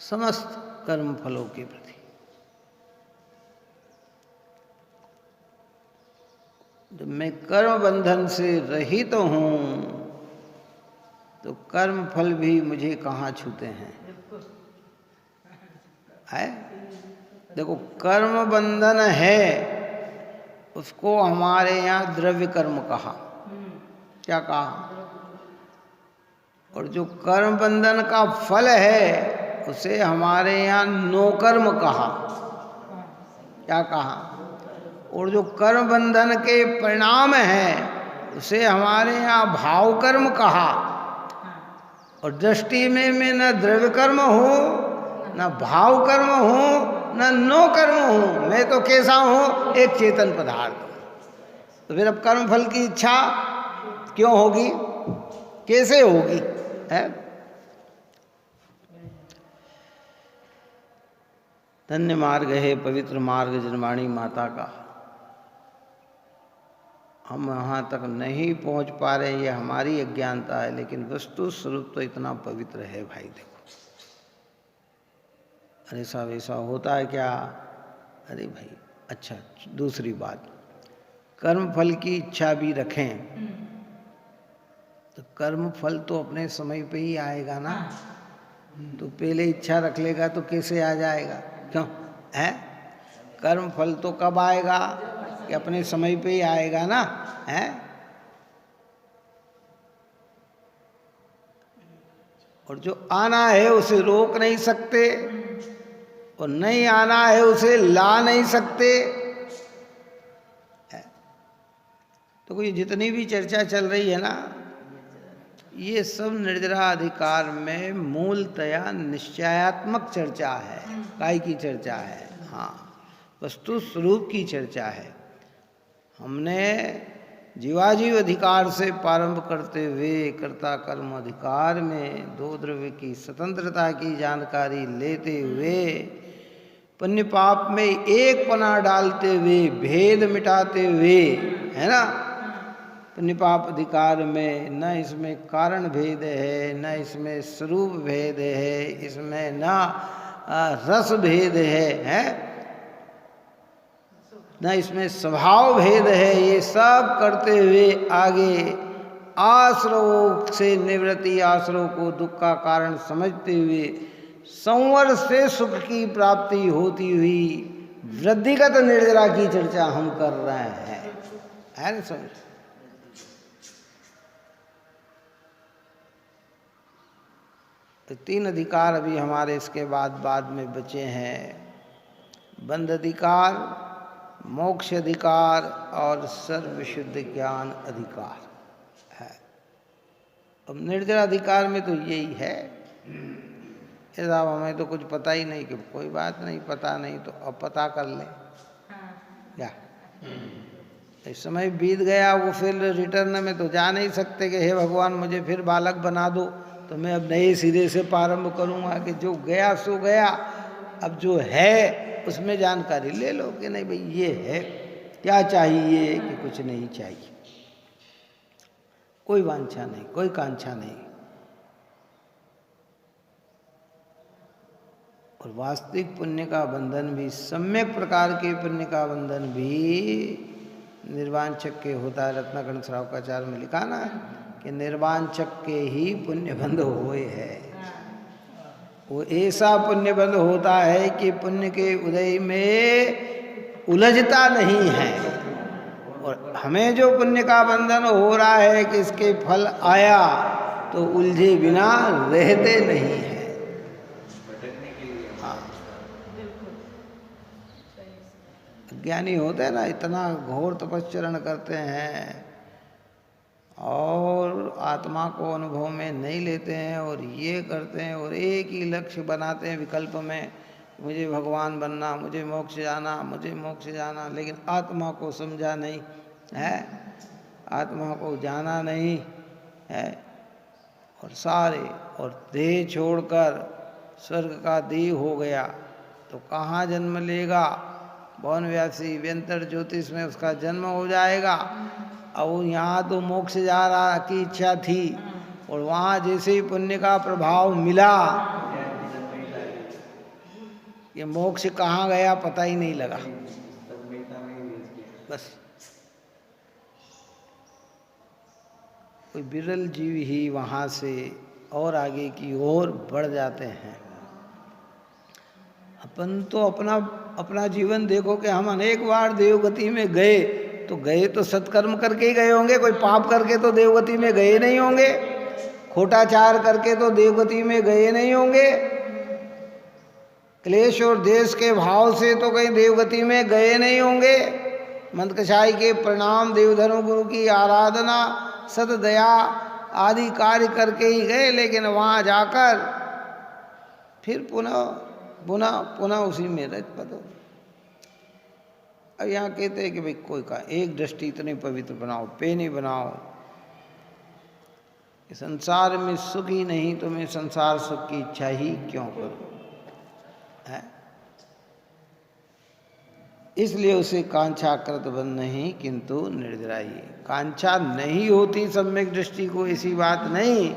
समस्त कर्म फलों के प्रति। जब मैं कर्म बंधन से रहित हूँ तो कर्म फल भी मुझे कहाँ छूते हैं? है देखो, कर्म बंधन है, उसको हमारे यहाँ द्रव्य कर्म कहा। क्या कहा? और जो कर्म बंधन का फल है उसे हमारे यहाँ नोकर्म कहा। क्या कहा? और जो कर्म बंधन के परिणाम हैं उसे हमारे यहाँ भाव कर्म कहा। और दृष्टि में न द्रव्य कर्म हो ना भाव कर्म हूँ ना नो कर्म हूँ, मैं तो कैसा हूँ, एक चेतन पदार्थ हूँ। तो फिर अब कर्म फल की इच्छा क्यों होगी, कैसे होगी है? धन्य मार्ग है पवित्र मार्ग जनवाणी माता का। हम वहाँ तक नहीं पहुँच पा रहे, ये हमारी अज्ञानता है, लेकिन वस्तु स्वरूप तो इतना पवित्र है भाई। देखो अरे साहब ऐसा होता है क्या? अरे भाई अच्छा, दूसरी बात, कर्म फल की इच्छा भी रखें तो कर्म फल तो अपने समय पे ही आएगा ना। तो पहले इच्छा रख लेगा तो कैसे आ जाएगा? क्यों है? कर्म फल तो कब आएगा कि अपने समय पे ही आएगा ना है। और जो आना है उसे रोक नहीं सकते, और नहीं आना है उसे ला नहीं सकते। तो कोई जितनी भी चर्चा चल रही है ना, ये सब निर्जरा अधिकार में मूलतया निश्चयात्मक चर्चा है, काय की चर्चा है? हाँ, वस्तु स्वरूप की चर्चा है। हमने जीवाजीव अधिकार से प्रारंभ करते हुए कर्ता कर्म अधिकार में दो द्रव्य की स्वतंत्रता की जानकारी लेते हुए, पुण्य पाप में एक पना डालते हुए, भेद मिटाते हुए, है ना, पुण्य पाप अधिकार में न इसमें कारण भेद है, न इसमें स्वरूप भेद है, इसमें न रस भेद है, न इसमें स्वभाव भेद है। ये सब करते हुए आगे आश्रव से निवृत्ति, आश्रव को दुख का कारण समझते हुए संवर से सुख की प्राप्ति होती हुई वृद्धिगत निर्जरा की चर्चा हम कर रहे हैं, है ना? समझ? तो तीन अधिकार अभी हमारे इसके बाद में बचे हैं, बंध अधिकार, मोक्ष अधिकार और सर्वशुद्ध ज्ञान अधिकार है। अब निर्जरा अधिकार में तो यही है, साहब हमें तो कुछ पता ही नहीं, कि कोई बात नहीं, पता नहीं तो अब पता कर ले क्या? इस समय बीत गया, वो फिर रिटर्न में तो जा नहीं सकते कि हे भगवान मुझे फिर बालक बना दो, तो मैं अब नए सिरे से प्रारंभ करूँगा कि जो गया सो गया, अब जो है उसमें जानकारी ले लो कि नहीं भाई ये है, क्या चाहिए कि कुछ नहीं चाहिए, कोई वांछा नहीं, कोई कांक्षा नहीं। और वास्तविक पुण्य का बंधन भी, सम्यक प्रकार के पुण्य का बंधन भी निर्वांचक के होता है। रत्नाकरण श्रावकाचार्य में लिखा ना कि निर्वांचक के ही पुण्य बंध होए है। वो ऐसा पुण्य बंध होता है कि पुण्य के उदय में उलझता नहीं है। और हमें जो पुण्य का बंधन हो रहा है कि इसके फल आया तो उलझे बिना रहते नहीं है। हाँ, ज्ञानी होते हैं ना, इतना घोर तपस्चरण करते हैं और आत्मा को अनुभव में नहीं लेते हैं, और ये करते हैं और एक ही लक्ष्य बनाते हैं विकल्प में, मुझे भगवान बनना, मुझे मोक्ष जाना, मुझे मोक्ष जाना, लेकिन आत्मा को समझा नहीं है, आत्मा को जाना नहीं है। और सारे और देह छोड़कर स्वर्ग का देह हो गया तो कहाँ जन्म लेगा? भवन व्यासी व्यंतर ज्योतिष में उसका जन्म हो जाएगा। अब यहाँ तो मोक्ष जा रहा की इच्छा थी, और वहाँ जैसे ही पुण्य का प्रभाव मिला, ये मोक्ष कहाँ गया पता ही नहीं लगा। बस कोई विरल जीव ही वहाँ से और आगे की ओर बढ़ जाते हैं। अपन तो अपना जीवन देखो कि हम अनेक बार देवगति में गए, तो गए तो सत्कर्म करके ही गए होंगे, कोई पाप करके तो देवगति में गए नहीं होंगे, खोटाचार करके तो देवगति में गए नहीं होंगे, क्लेश और देश के भाव से तो कहीं देवगति में गए नहीं होंगे। मंदकशाही के प्रणाम, देवधर्म गुरु की आराधना, सत दया आदि कार्य करके ही गए, लेकिन वहाँ जाकर फिर पुनः पुनः पुनः उसी में रज पद हो। अब यहाँ कहते हैं कि भाई कोई का एक दृष्टि इतनी पवित्र बनाओ, पेनी बनाओ, संसार में सुख ही नहीं तो मैं संसार सुख की इच्छा ही क्यों करूं, है? इसलिए उसे कांक्षा कृत बन नहीं किंतु निर्जराई। कांक्षा नहीं होती सम्यक दृष्टि को, ऐसी बात नहीं,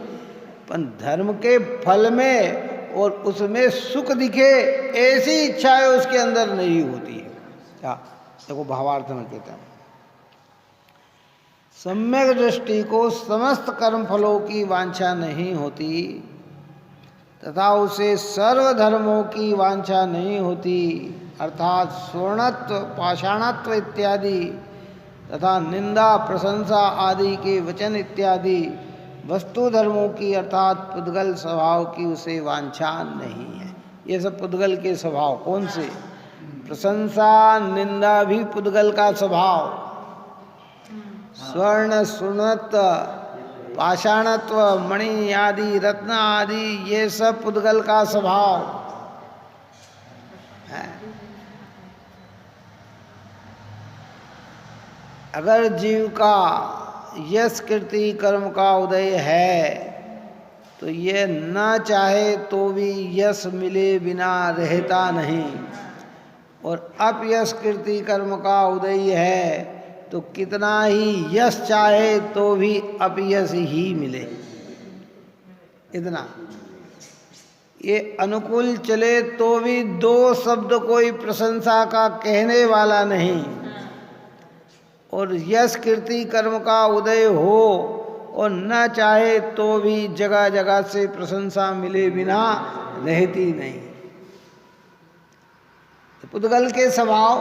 पर धर्म के फल में और उसमें सुख दिखे ऐसी इच्छाएं उसके अंदर नहीं होती है। क्या देखो भावार्थ में कहते हैं, सम्यक दृष्टि को समस्त कर्म फलों की वांछा नहीं होती तथा उसे सर्व धर्मों की वांछा नहीं होती, अर्थात स्वर्णत्व पाषाणत्व इत्यादि तथा निंदा प्रशंसा आदि के वचन इत्यादि वस्तु धर्मों की अर्थात पुद्गल स्वभाव की उसे वांछा नहीं है। ये सब पुद्गल के स्वभाव कौन से? प्रशंसा निंदा भी पुद्गल का स्वभाव, स्वर्ण सुनत्व पाषाणत्व मणि आदि रत्न आदि ये सब पुद्गल का स्वभाव है। अगर जीव का यश कीर्ति कर्म का उदय है तो ये न चाहे तो भी यश मिले बिना रहता नहीं, और अपयश कीर्ति कर्म का उदय है तो कितना ही यश चाहे तो भी अपयश ही मिले। इतना ये अनुकूल चले तो भी दो शब्द कोई प्रशंसा का कहने वाला नहीं, और यश कीर्ति कर्म का उदय हो और न चाहे तो भी जगह जगह से प्रशंसा मिले बिना रहती नहीं। तो पुद्गल के स्वभाव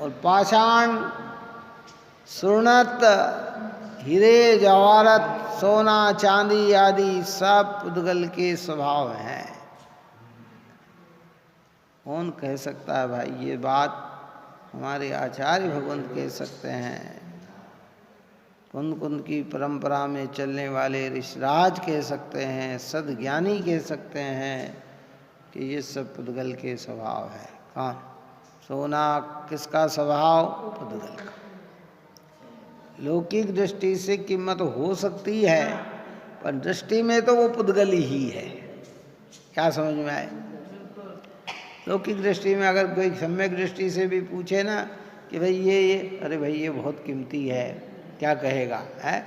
और पाषाण सुर्णत हीरे जवाहरत सोना चांदी आदि सब पुद्गल के स्वभाव हैं। कौन कह सकता है भाई ये बात? हमारे आचार्य भगवंत कह सकते हैं, कुंद कुंद की परंपरा में चलने वाले ऋषिराज कह सकते हैं, सद्ज्ञानी कह सकते हैं कि ये सब पुद्गल के स्वभाव है। कौन? सोना किसका स्वभाव? पुद्गल का। लौकिक दृष्टि से कीमत हो सकती है पर दृष्टि में तो वो पुद्गल ही है। क्या समझ में आए? लौकिक दृष्टि में अगर कोई सम्यक दृष्टि से भी पूछे ना कि भाई ये अरे भाई ये बहुत कीमती है, क्या कहेगा? है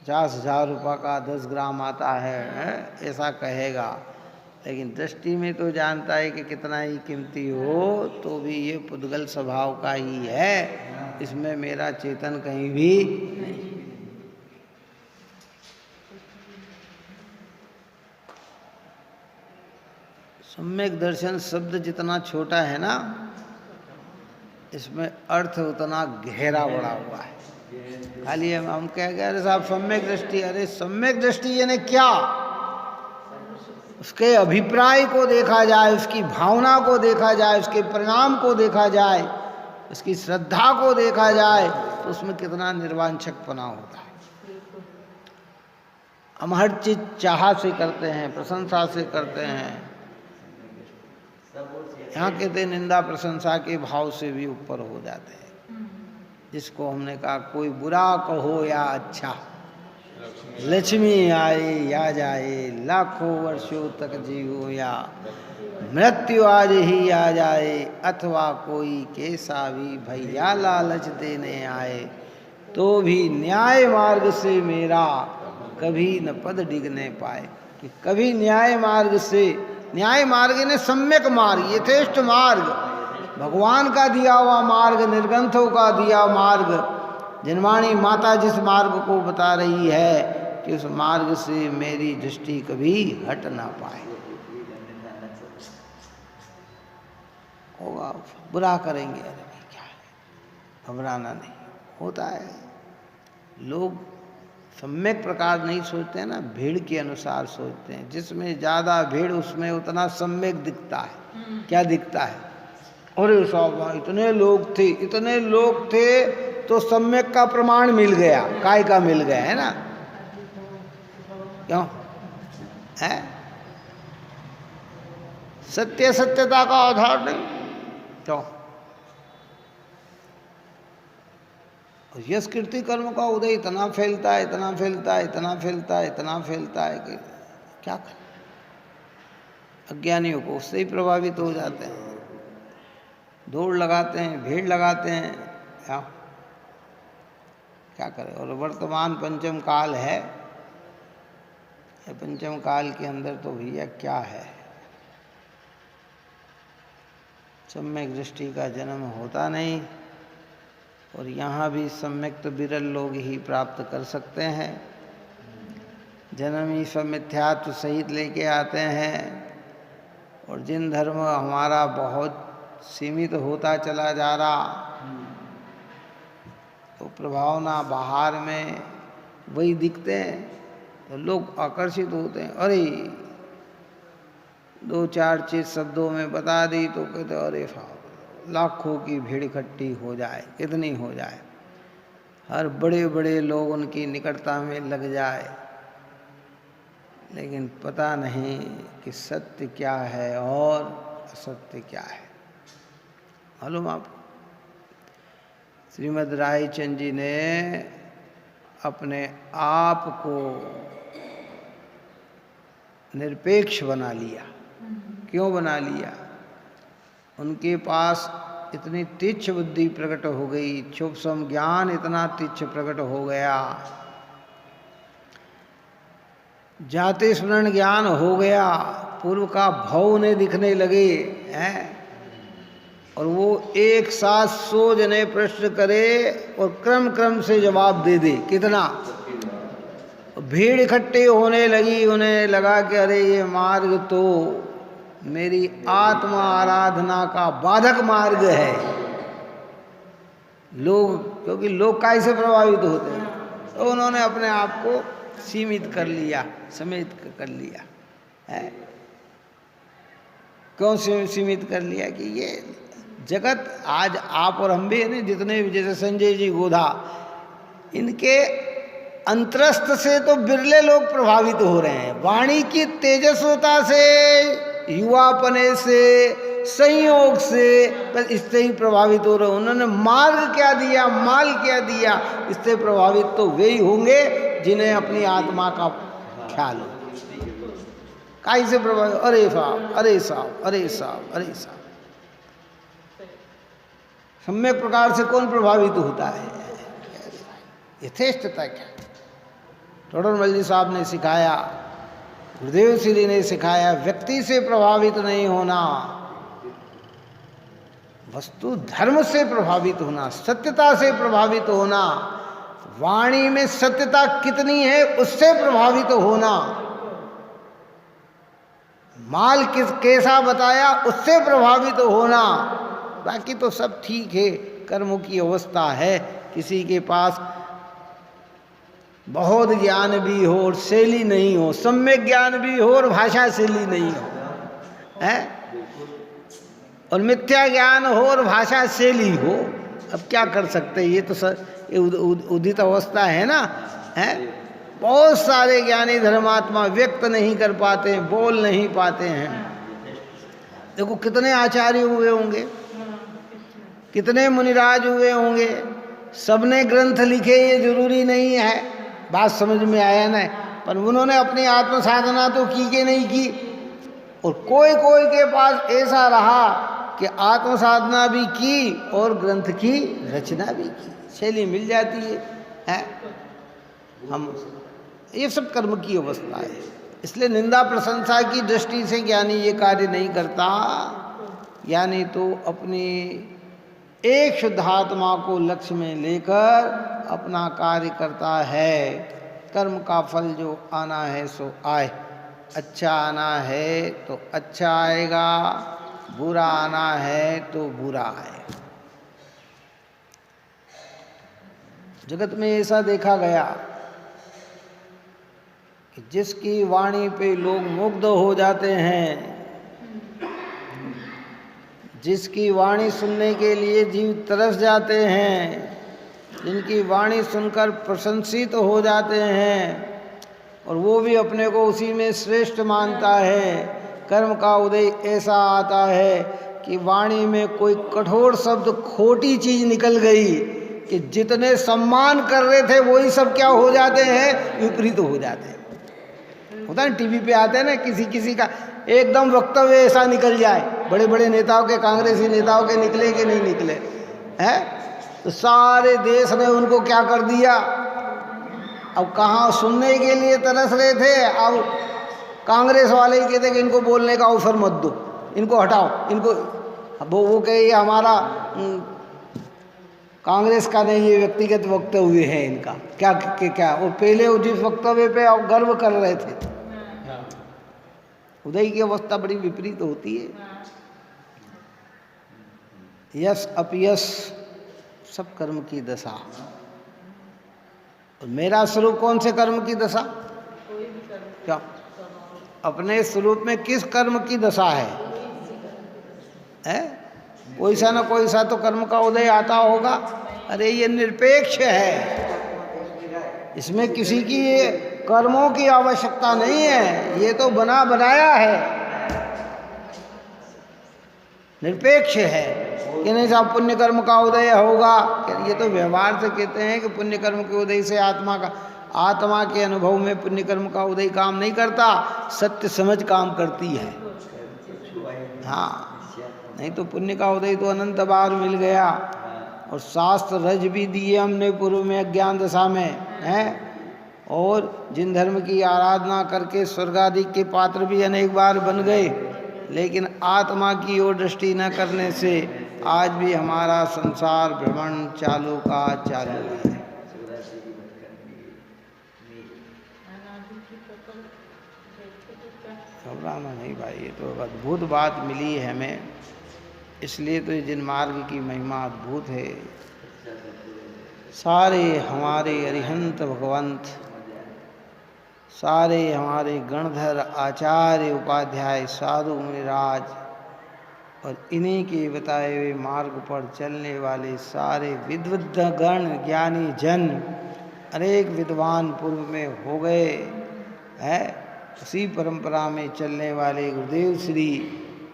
50,000 रुपये का 10 ग्राम आता है, ऐसा कहेगा। लेकिन दृष्टि में तो जानता है कि कितना ही कीमती हो तो भी ये पुद्गल स्वभाव का ही है, इसमें मेरा चेतन कहीं भी नहीं। सम्यक दर्शन शब्द जितना छोटा है ना, इसमें अर्थ उतना गहरा बड़ा हुआ है। खाली हम कह गए अरे साहब सम्यक दृष्टि, अरे सम्यक दृष्टि यानी क्या? उसके अभिप्राय को देखा जाए, उसकी भावना को देखा जाए, उसके परिणाम को देखा जाए, उसकी श्रद्धा को देखा जाए तो उसमें कितना निर्वांछकपना होता है। हम हर चीज चाह से करते हैं, प्रशंसा से करते हैं। यहाँ कहते निंदा प्रशंसा के भाव से भी ऊपर हो जाते हैं। जिसको हमने कहा कोई बुरा कहो या अच्छा, लक्ष्मी आए या जाए, लाखों वर्षों तक जीवो या मृत्यु आज ही आ जाए, अथवा कोई कैसा भी भैया लालच देने आए, तो भी न्याय मार्ग से मेरा कभी न पद डिगने पाए। कि कभी न्याय मार्ग से, न्याय मार्ग ने सम्यक मार्ग, यथेष्ट मार्ग, भगवान का दिया हुआ मार्ग, निर्ग्रंथों का दिया मार्ग, जिनवाणी माता जिस मार्ग को बता रही है कि उस मार्ग से मेरी दृष्टि कभी हट ना पाए। होगा बुरा करेंगे, अरे भाई क्या है, घबराना नहीं, होता है। लोग सम्यक प्रकार नहीं सोचते हैं ना, भीड़ के अनुसार सोचते हैं। जिसमें ज़्यादा भीड़ उसमें उतना सम्यक दिखता है। क्या दिखता है? अरे साहब इतने लोग थे, इतने लोग थे तो सम्यक का प्रमाण मिल गया, काय का मिल गया, है ना? क्यों है? सत्य सत्यता का आधार नहीं तो। और यश कीर्ति कर्म का उदय इतना फैलता है, इतना फैलता है, इतना फैलता है, इतना फैलता है कि क्या करें। अज्ञानियों को उससे ही प्रभावित हो जाते हैं, दौड़ लगाते हैं, भीड़ लगाते हैं, क्या करें। और वर्तमान पंचम काल है, पंचम काल के अंदर तो भैया क्या है, सम्यक दृष्टि का जन्म होता नहीं। और यहाँ भी सम्यक तो विरल लोग ही प्राप्त कर सकते हैं। जन्म ही सब मिथ्यात्व सहित लेके आते हैं। और जिन धर्म हमारा बहुत सीमित होता चला जा रहा, तो प्रभावना बाहर में वही दिखते हैं, तो लोग आकर्षित होते हैं। अरे 2-4 चीज शब्दों में बता दी तो कहते अरे लाखों की भीड़ इकट्ठी हो जाए, कितनी हो जाए, हर बड़े बड़े लोग उनकी निकटता में लग जाए, लेकिन पता नहीं कि सत्य क्या है और असत्य क्या है। मालूम आपको, श्रीमद् रायचंद जी ने अपने आप को निरपेक्ष बना लिया। क्यों बना लिया? उनके पास इतनी तीक्ष्ण बुद्धि प्रकट हो गई, सूक्ष्म ज्ञान इतना तीक्ष्ण प्रकट हो गया, जाति स्मरण ज्ञान हो गया, पूर्व का भाव उन्हें दिखने लगे हैं। और वो एक साथ 100 जने प्रश्न करे और क्रम क्रम से जवाब दे दे। कितना भीड़ इकट्ठी होने लगी, उन्हें लगा कि अरे ये मार्ग तो मेरी आत्मा आराधना का बाधक मार्ग है। लोग, क्योंकि लोग काय से प्रभावित होते हैं, तो उन्होंने अपने आप को सीमित कर लिया, समेत कर लिया है। क्यों सीमित कर लिया? कि ये जगत आज आप और हम भी है ना, जितने जैसे संजय जी गोधा, इनके अंतरस्थ से तो बिरले लोग प्रभावित हो रहे हैं। वाणी की तेजस्वता से, युवापने से, संयोग से, बस इससे ही प्रभावित हो रहे हैं। उन्होंने मार्ग क्या दिया, माल क्या दिया, इससे प्रभावित तो वे ही होंगे जिन्हें अपनी आत्मा का ख्याल हो। काई से प्रभावित? अरे साहब, अरे साहब, अरे साहब, अरे साहब। सम्यक प्रकार से कौन प्रभावित होता है? यथेष्टता क्या? टोडरमल जी साहब ने सिखाया, गुरुदेव श्री ने सिखाया, व्यक्ति से प्रभावित नहीं होना, वस्तु धर्म से प्रभावित होना, सत्यता से प्रभावित होना, वाणी में सत्यता कितनी है उससे प्रभावित होना, माल कैसा बताया उससे प्रभावित होना। बाकी तो सब ठीक है, कर्मों की अवस्था है। किसी के पास बहुत ज्ञान भी हो और शैली नहीं हो, सम्यक ज्ञान भी हो और भाषा शैली नहीं हो, है, और मिथ्या ज्ञान हो और भाषा शैली हो। अब क्या कर सकते हैं? ये तो उदित अवस्था है ना, है। बहुत सारे ज्ञानी धर्मात्मा व्यक्त नहीं कर पाते हैं, बोल नहीं पाते हैं। देखो कितने आचार्य हुए होंगे, कितने मुनिराज हुए होंगे, सबने ग्रंथ लिखे, ये जरूरी नहीं है। बात समझ में आया ना? पर उन्होंने अपनी आत्म साधना तो की कि नहीं की। और कोई कोई के पास ऐसा रहा कि आत्म साधना भी की और ग्रंथ की रचना भी की, शैली मिल जाती है। हम ये सब कर्म की अवस्था है। इसलिए निंदा प्रशंसा की दृष्टि से ज्ञानी ये कार्य नहीं करता। ज्ञानी तो अपनी एक शुद्धात्मा को लक्ष्य में लेकर अपना कार्य करता है। कर्म का फल जो आना है सो आए। अच्छा आना है तो अच्छा आएगा, बुरा आना है तो बुरा आएगा। जगत में ऐसा देखा गया कि जिसकी वाणी पे लोग मुग्ध हो जाते हैं, जिसकी वाणी सुनने के लिए जीव तरस जाते हैं, जिनकी वाणी सुनकर प्रशंसित हो जाते हैं और वो भी अपने को उसी में श्रेष्ठ मानता है, कर्म का उदय ऐसा आता है कि वाणी में कोई कठोर शब्द, खोटी चीज निकल गई कि जितने सम्मान कर रहे थे वही सब क्या हो जाते हैं, विपरीत हो जाते हैं। होता है टीवी पे आते हैं ना, किसी का एकदम वक्तव्य ऐसा निकल जाए, बड़े बड़े नेताओं के, कांग्रेसी नेताओं के निकले कि नहीं निकले हैं, तो सारे देश ने उनको क्या कर दिया। अब कहाँ सुनने के लिए तरस रहे थे, अब कांग्रेस वाले ही कहते कि इनको बोलने का अवसर मत दो, इनको हटाओ, इनको। अब वो कहे ये हमारा कांग्रेस का नहीं, ये व्यक्तिगत वक्तव्य है इनका, क्या और पहले वो जिस वक्तव्य पे आप गर्व कर रहे थे, उदय की अवस्था बड़ी विपरीत होती है। यश अपयश सब कर्म की दशा। और मेरा स्वरूप कौन से कर्म की दशा? क्या अपने स्वरूप में किस कर्म की दशा है? कोई सा ना कोई सा तो कर्म का उदय आता होगा। अरे ये निरपेक्ष है, इसमें किसी की कर्मों की आवश्यकता नहीं है, ये तो बना बनाया है, निरपेक्ष है कि नहीं साहब पुण्य कर्म का उदय होगा। ये तो व्यवहार से कहते हैं कि पुण्य कर्म के उदय से आत्मा के अनुभव में पुण्य कर्म का उदय काम नहीं करता, सत्य समझ काम करती है। हाँ, नहीं तो पुण्य का उदय तो अनंत बार मिल गया। और शास्त्र रज भी दिए हमने पूर्व में अज्ञान दशा में हैं, और जिन धर्म की आराधना करके स्वर्ग आदि के पात्र भी अनेक बार बन गए, लेकिन आत्मा की ओर दृष्टि न करने से आज भी हमारा संसार भ्रमण चालू का चालू है। घबराना नहीं भाई, ये तो अद्भुत बात मिली है हमें, इसलिए तो ये जिन मार्ग की महिमा अद्भुत है। सारे हमारे अरिहंत भगवंत, सारे हमारे गणधर आचार्य उपाध्याय साधु मुनिराज, और इन्हीं के बताए हुए मार्ग पर चलने वाले सारे विद्वद् गण ज्ञानी जन, अनेक विद्वान पूर्व में हो गए हैं। उसी परंपरा में चलने वाले गुरुदेव श्री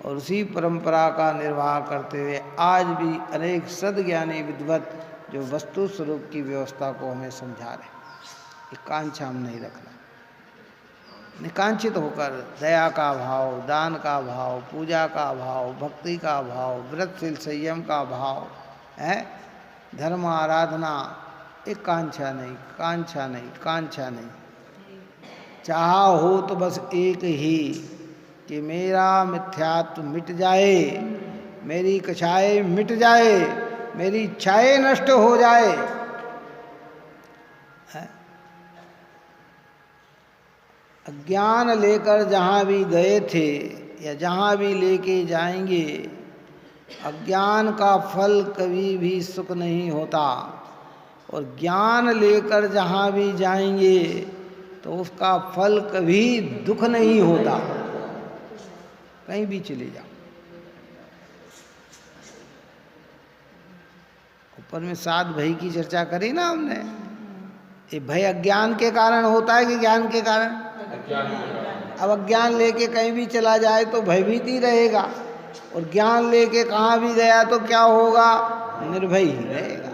और उसी परंपरा का निर्वाह करते हुए आज भी अनेक सद्ज्ञानी विद्वत जो वस्तु स्वरूप की व्यवस्था को हमें समझा रहे, ये कांक्षा हम नहीं रखना। निकांक्षित होकर दया का भाव, दान का भाव, पूजा का भाव, भक्ति का भाव, व्रतशील संयम का भाव है, धर्म आराधना, एक कांक्षा नहीं, कांक्षा नहीं, कांक्षा नहीं। चाहा हो तो बस एक ही कि मेरा मिथ्यात्व मिट जाए, मेरी कछाएं मिट जाए, मेरी इच्छाएं नष्ट हो जाए। अज्ञान लेकर जहाँ भी गए थे या जहाँ भी लेके जाएंगे, अज्ञान का फल कभी भी सुख नहीं होता, और ज्ञान लेकर जहाँ भी जाएंगे तो उसका फल कभी दुख नहीं होता। कहीं भी चले जाओ, ऊपर में 7 भय की चर्चा करी ना हमने। ये भय अज्ञान के कारण होता है कि ज्ञान के कारण? अब अज्ञान लेके कहीं भी चला जाए तो भयभीत ही रहेगा, और ज्ञान लेके कहाँ भी गया तो क्या होगा? निर्भय ही रहेगा।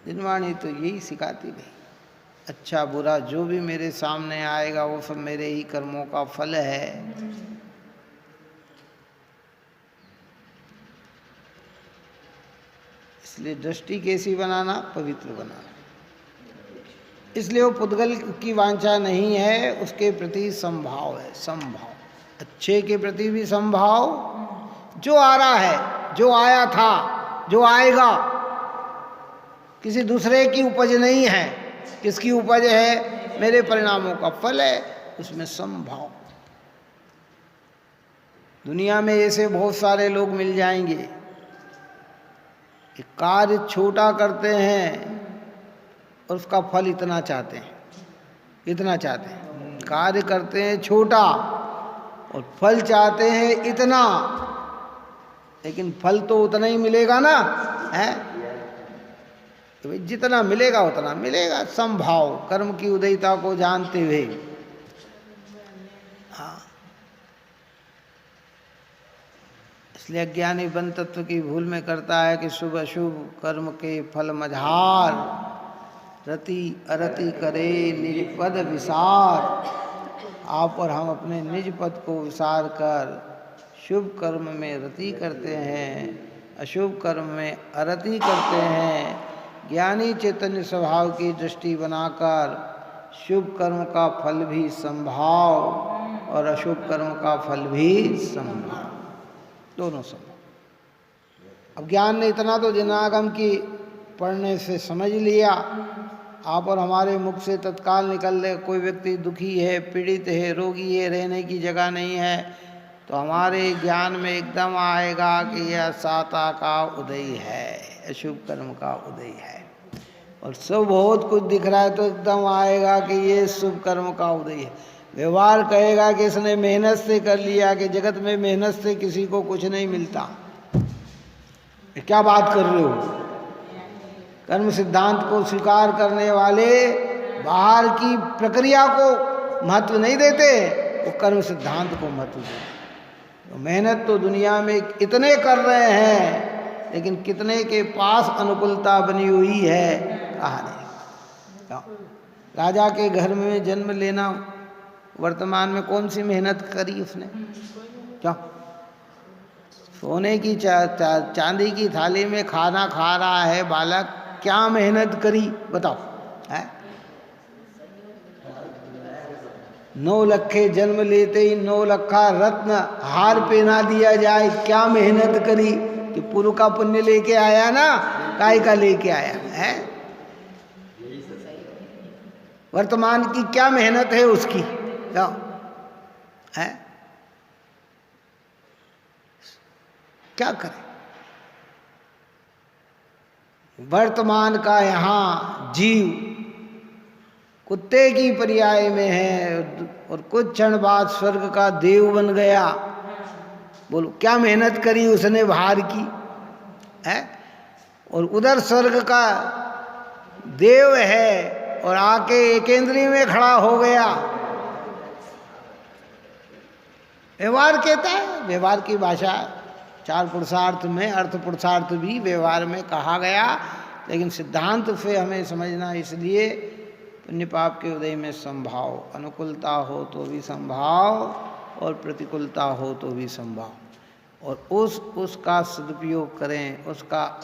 दिनवाणी तो यही सिखाती नहीं। अच्छा बुरा जो भी मेरे सामने आएगा वो सब मेरे ही कर्मों का फल है। इसलिए दृष्टि कैसी बनाना? पवित्र बनाना। इसलिए वो पुद्गल की वांछा नहीं है, उसके प्रति संभाव है, संभाव, अच्छे के प्रति भी संभाव, जो आ रहा है, जो आया था, जो आएगा, किसी दूसरे की उपज नहीं है। किसकी उपज है? मेरे परिणामों का फल है, उसमें संभाव। दुनिया में ऐसे बहुत सारे लोग मिल जाएंगे कि कार्य छोटा करते हैं और उसका फल इतना चाहते हैं, इतना चाहते हैं। कार्य करते हैं छोटा और फल चाहते हैं इतना, लेकिन फल तो उतना ही मिलेगा ना, है? तो भाई जितना मिलेगा उतना मिलेगा, समभाव, कर्म की उदयता को जानते हुए। हाँ, इसलिए अज्ञानी बन तत्व की भूल में करता है कि शुभ अशुभ कर्म के फल मझार, रति अरति करे निज पद विसार। आप और हम अपने निज पद को विसार कर शुभ कर्म में रति करते हैं, अशुभ कर्म में अरति करते हैं। ज्ञानी चैतन्य स्वभाव की दृष्टि बनाकर शुभ कर्म का फल भी संभाव और अशुभ कर्म का फल भी संभाव, दोनों संभव। अब ज्ञान ने इतना तो जनागम की पढ़ने से समझ लिया। आप और हमारे मुख से तत्काल निकल ले, कोई व्यक्ति दुखी है, पीड़ित है, रोगी है, रहने की जगह नहीं है, तो हमारे ज्ञान में एकदम आएगा कि यह साता का उदय है, अशुभ कर्म का उदय है। और सब बहुत कुछ दिख रहा है तो एकदम आएगा कि ये शुभ कर्म का उदय है। व्यवहार कहेगा कि इसने मेहनत से कर लिया, कि जगत में मेहनत से किसी को कुछ नहीं मिलता। क्या बात कर रहे हो? कर्म सिद्धांत को स्वीकार करने वाले बाहर की प्रक्रिया को महत्व नहीं देते, वो कर्म सिद्धांत को महत्व देते। तो मेहनत तो दुनिया में इतने कर रहे हैं, लेकिन कितने के पास अनुकूलता बनी हुई है, कहा नहीं। राजा के घर में जन्म लेना वर्तमान में कौन सी मेहनत करी उसने? क्या सोने की चांदी की थाली में खाना खा रहा है बालक, क्या मेहनत करी बताओ? है 9 लखे जन्म लेते ही 9 लखा रत्न हार पहना दिया जाए, क्या मेहनत करी? कि पूर्व का पुण्य लेके आया ना, काय का लेके आया है? वर्तमान की क्या मेहनत है उसकी? क्या है? क्या करे? वर्तमान का यहाँ जीव कुत्ते की पर्याय में है और कुछ क्षण बाद स्वर्ग का देव बन गया। बोलो क्या मेहनत करी उसने बाहर की है? और उधर स्वर्ग का देव है और आके एकेंद्री में खड़ा हो गया। व्यवहार कहता है, व्यवहार की भाषा 4 पुरुषार्थ में अर्थ पुरुषार्थ भी व्यवहार में कहा गया, लेकिन सिद्धांत से हमें समझना, इसलिए पुण्य पाप के उदय में संभाव, अनुकूलता हो तो भी संभाव और प्रतिकूलता हो तो भी संभाव, और उसका सदुपयोग करें। उसका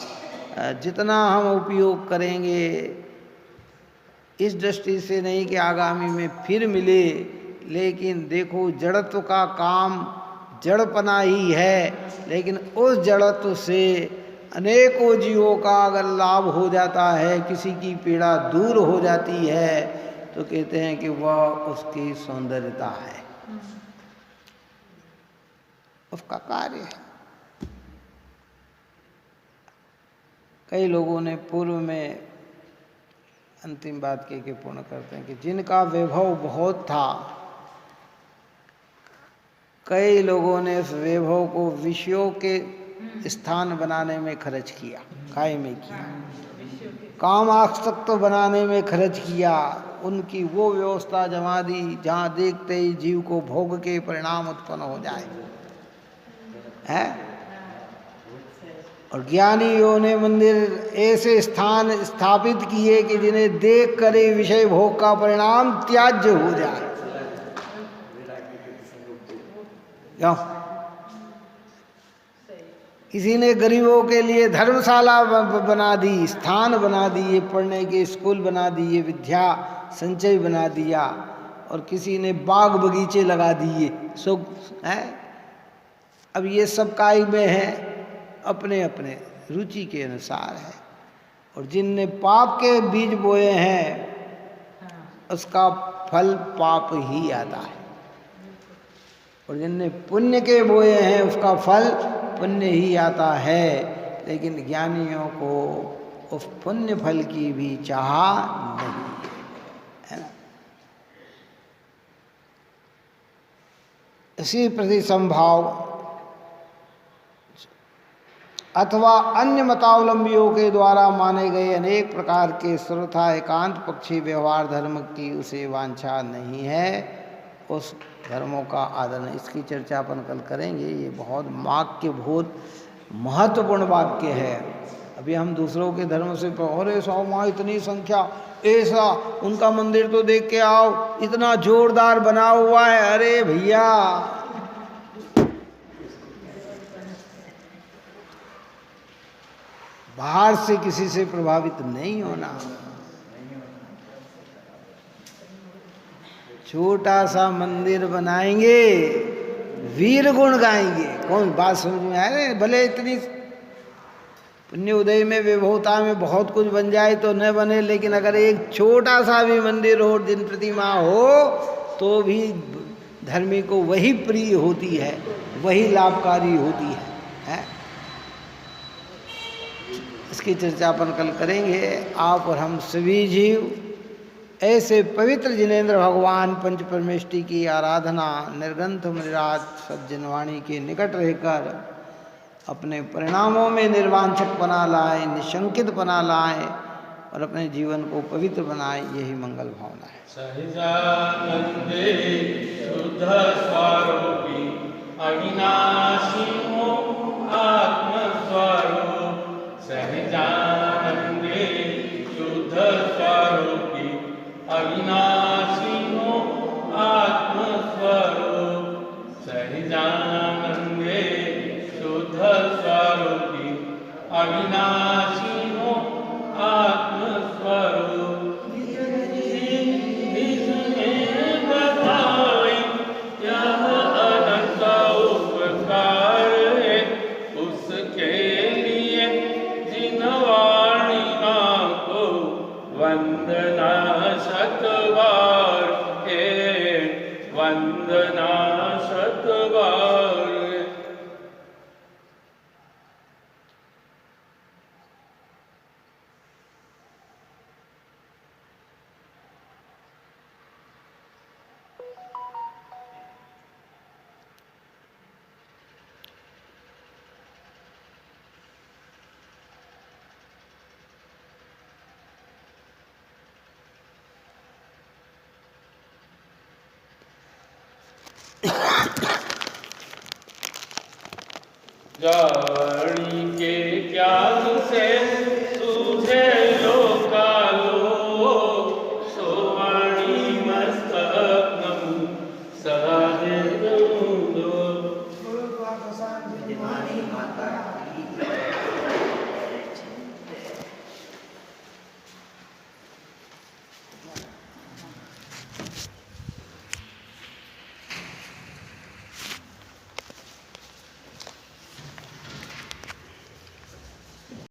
जितना हम उपयोग करेंगे, इस दृष्टि से नहीं कि आगामी में फिर मिले, लेकिन देखो जड़त्व का काम जड़पना ही है, लेकिन उस जड़त्व से अनेकों जीवों का अगर लाभ हो जाता है, किसी की पीड़ा दूर हो जाती है, तो कहते हैं कि वह उसकी सौंदर्यता है, उसका कार्य है। कई लोगों ने पूर्व में अंतिम बात कह के पूर्ण करते हैं कि जिनका वैभव बहुत था, कई लोगों ने उस वैभव को विषयों के स्थान बनाने में खर्च किया, काय में किया, काम आसक्त बनाने में खर्च किया, उनकी वो व्यवस्था जमा दी जहाँ देखते ही जीव को भोग के परिणाम उत्पन्न हो जाए है। और ज्ञानियों ने मंदिर ऐसे स्थान स्थापित किए कि जिन्हें देख कर ही विषय भोग का परिणाम त्याज्य हो जाए। क्यों? किसी ने गरीबों के लिए धर्मशाला बना दी, स्थान बना दिए, पढ़ने के स्कूल बना दिए, विद्या संचय बना दिया, और किसी ने बाग बगीचे लगा दिए। सो है, अब ये सब काय में है, अपने अपने रुचि के अनुसार है। और जिनने पाप के बीज बोए हैं उसका फल पाप ही आता है, और जिनने पुण्य के बोए हैं उसका फल पुण्य ही आता है। लेकिन ज्ञानियों को उस पुण्य फल की भी चाह नहीं है ना। इसी प्रति संभाव अथवा अन्य मतावलंबियों के द्वारा माने गए अनेक प्रकार के सर्वथा एकांत पक्षी व्यवहार धर्म की उसे वांछा नहीं है, उस धर्मों का आदर नहीं। इसकी चर्चा अपन कल करेंगे। ये बहुत वाक्य बहुत महत्वपूर्ण वाक्य है। अभी हम दूसरों के धर्म से अरे सौ माँ इतनी संख्या, ऐसा उनका मंदिर तो देख के आओ, इतना जोरदार बना हुआ है। अरे भैया, बाहर से किसी से प्रभावित नहीं होना। छोटा सा मंदिर बनाएंगे, वीर गुण गाएंगे। कौन बात समझ में आए? भले इतनी पुण्य उदय में विभवता में बहुत कुछ बन जाए तो न बने, लेकिन अगर एक छोटा सा भी मंदिर हो, दिन प्रतिमा हो, तो भी धर्मी को वही प्रिय होती है, वही लाभकारी होती है। इसकी चर्चा अपन कल करेंगे। आप और हम सभी जीव ऐसे पवित्र जिनेंद्र भगवान पंच परमेष्टि की आराधना निर्ग्रंथ निराज सज्जनवाणी के निकट रहकर अपने परिणामों में निर्वांछक बना लाए, निशंकित बना लाए और अपने जीवन को पवित्र बनाए, यही मंगल भावना है। सहजानंदे शुद्ध स्वरूपी अविनाशी हो आत्मस्वरूप, सहजानंदे शुद्ध स्वरूपी अविनाशी हो आत्मस्वरूप, सहजानंदे शुद्ध स्वरूपी अविनाशी हो आत्मस्वरूप। वंदना शतबार है, वंदना शतबार। जानी के ज्ञान से सूझे लोकालो, सोवाणी मस्तक नमु साहिब दो। माता की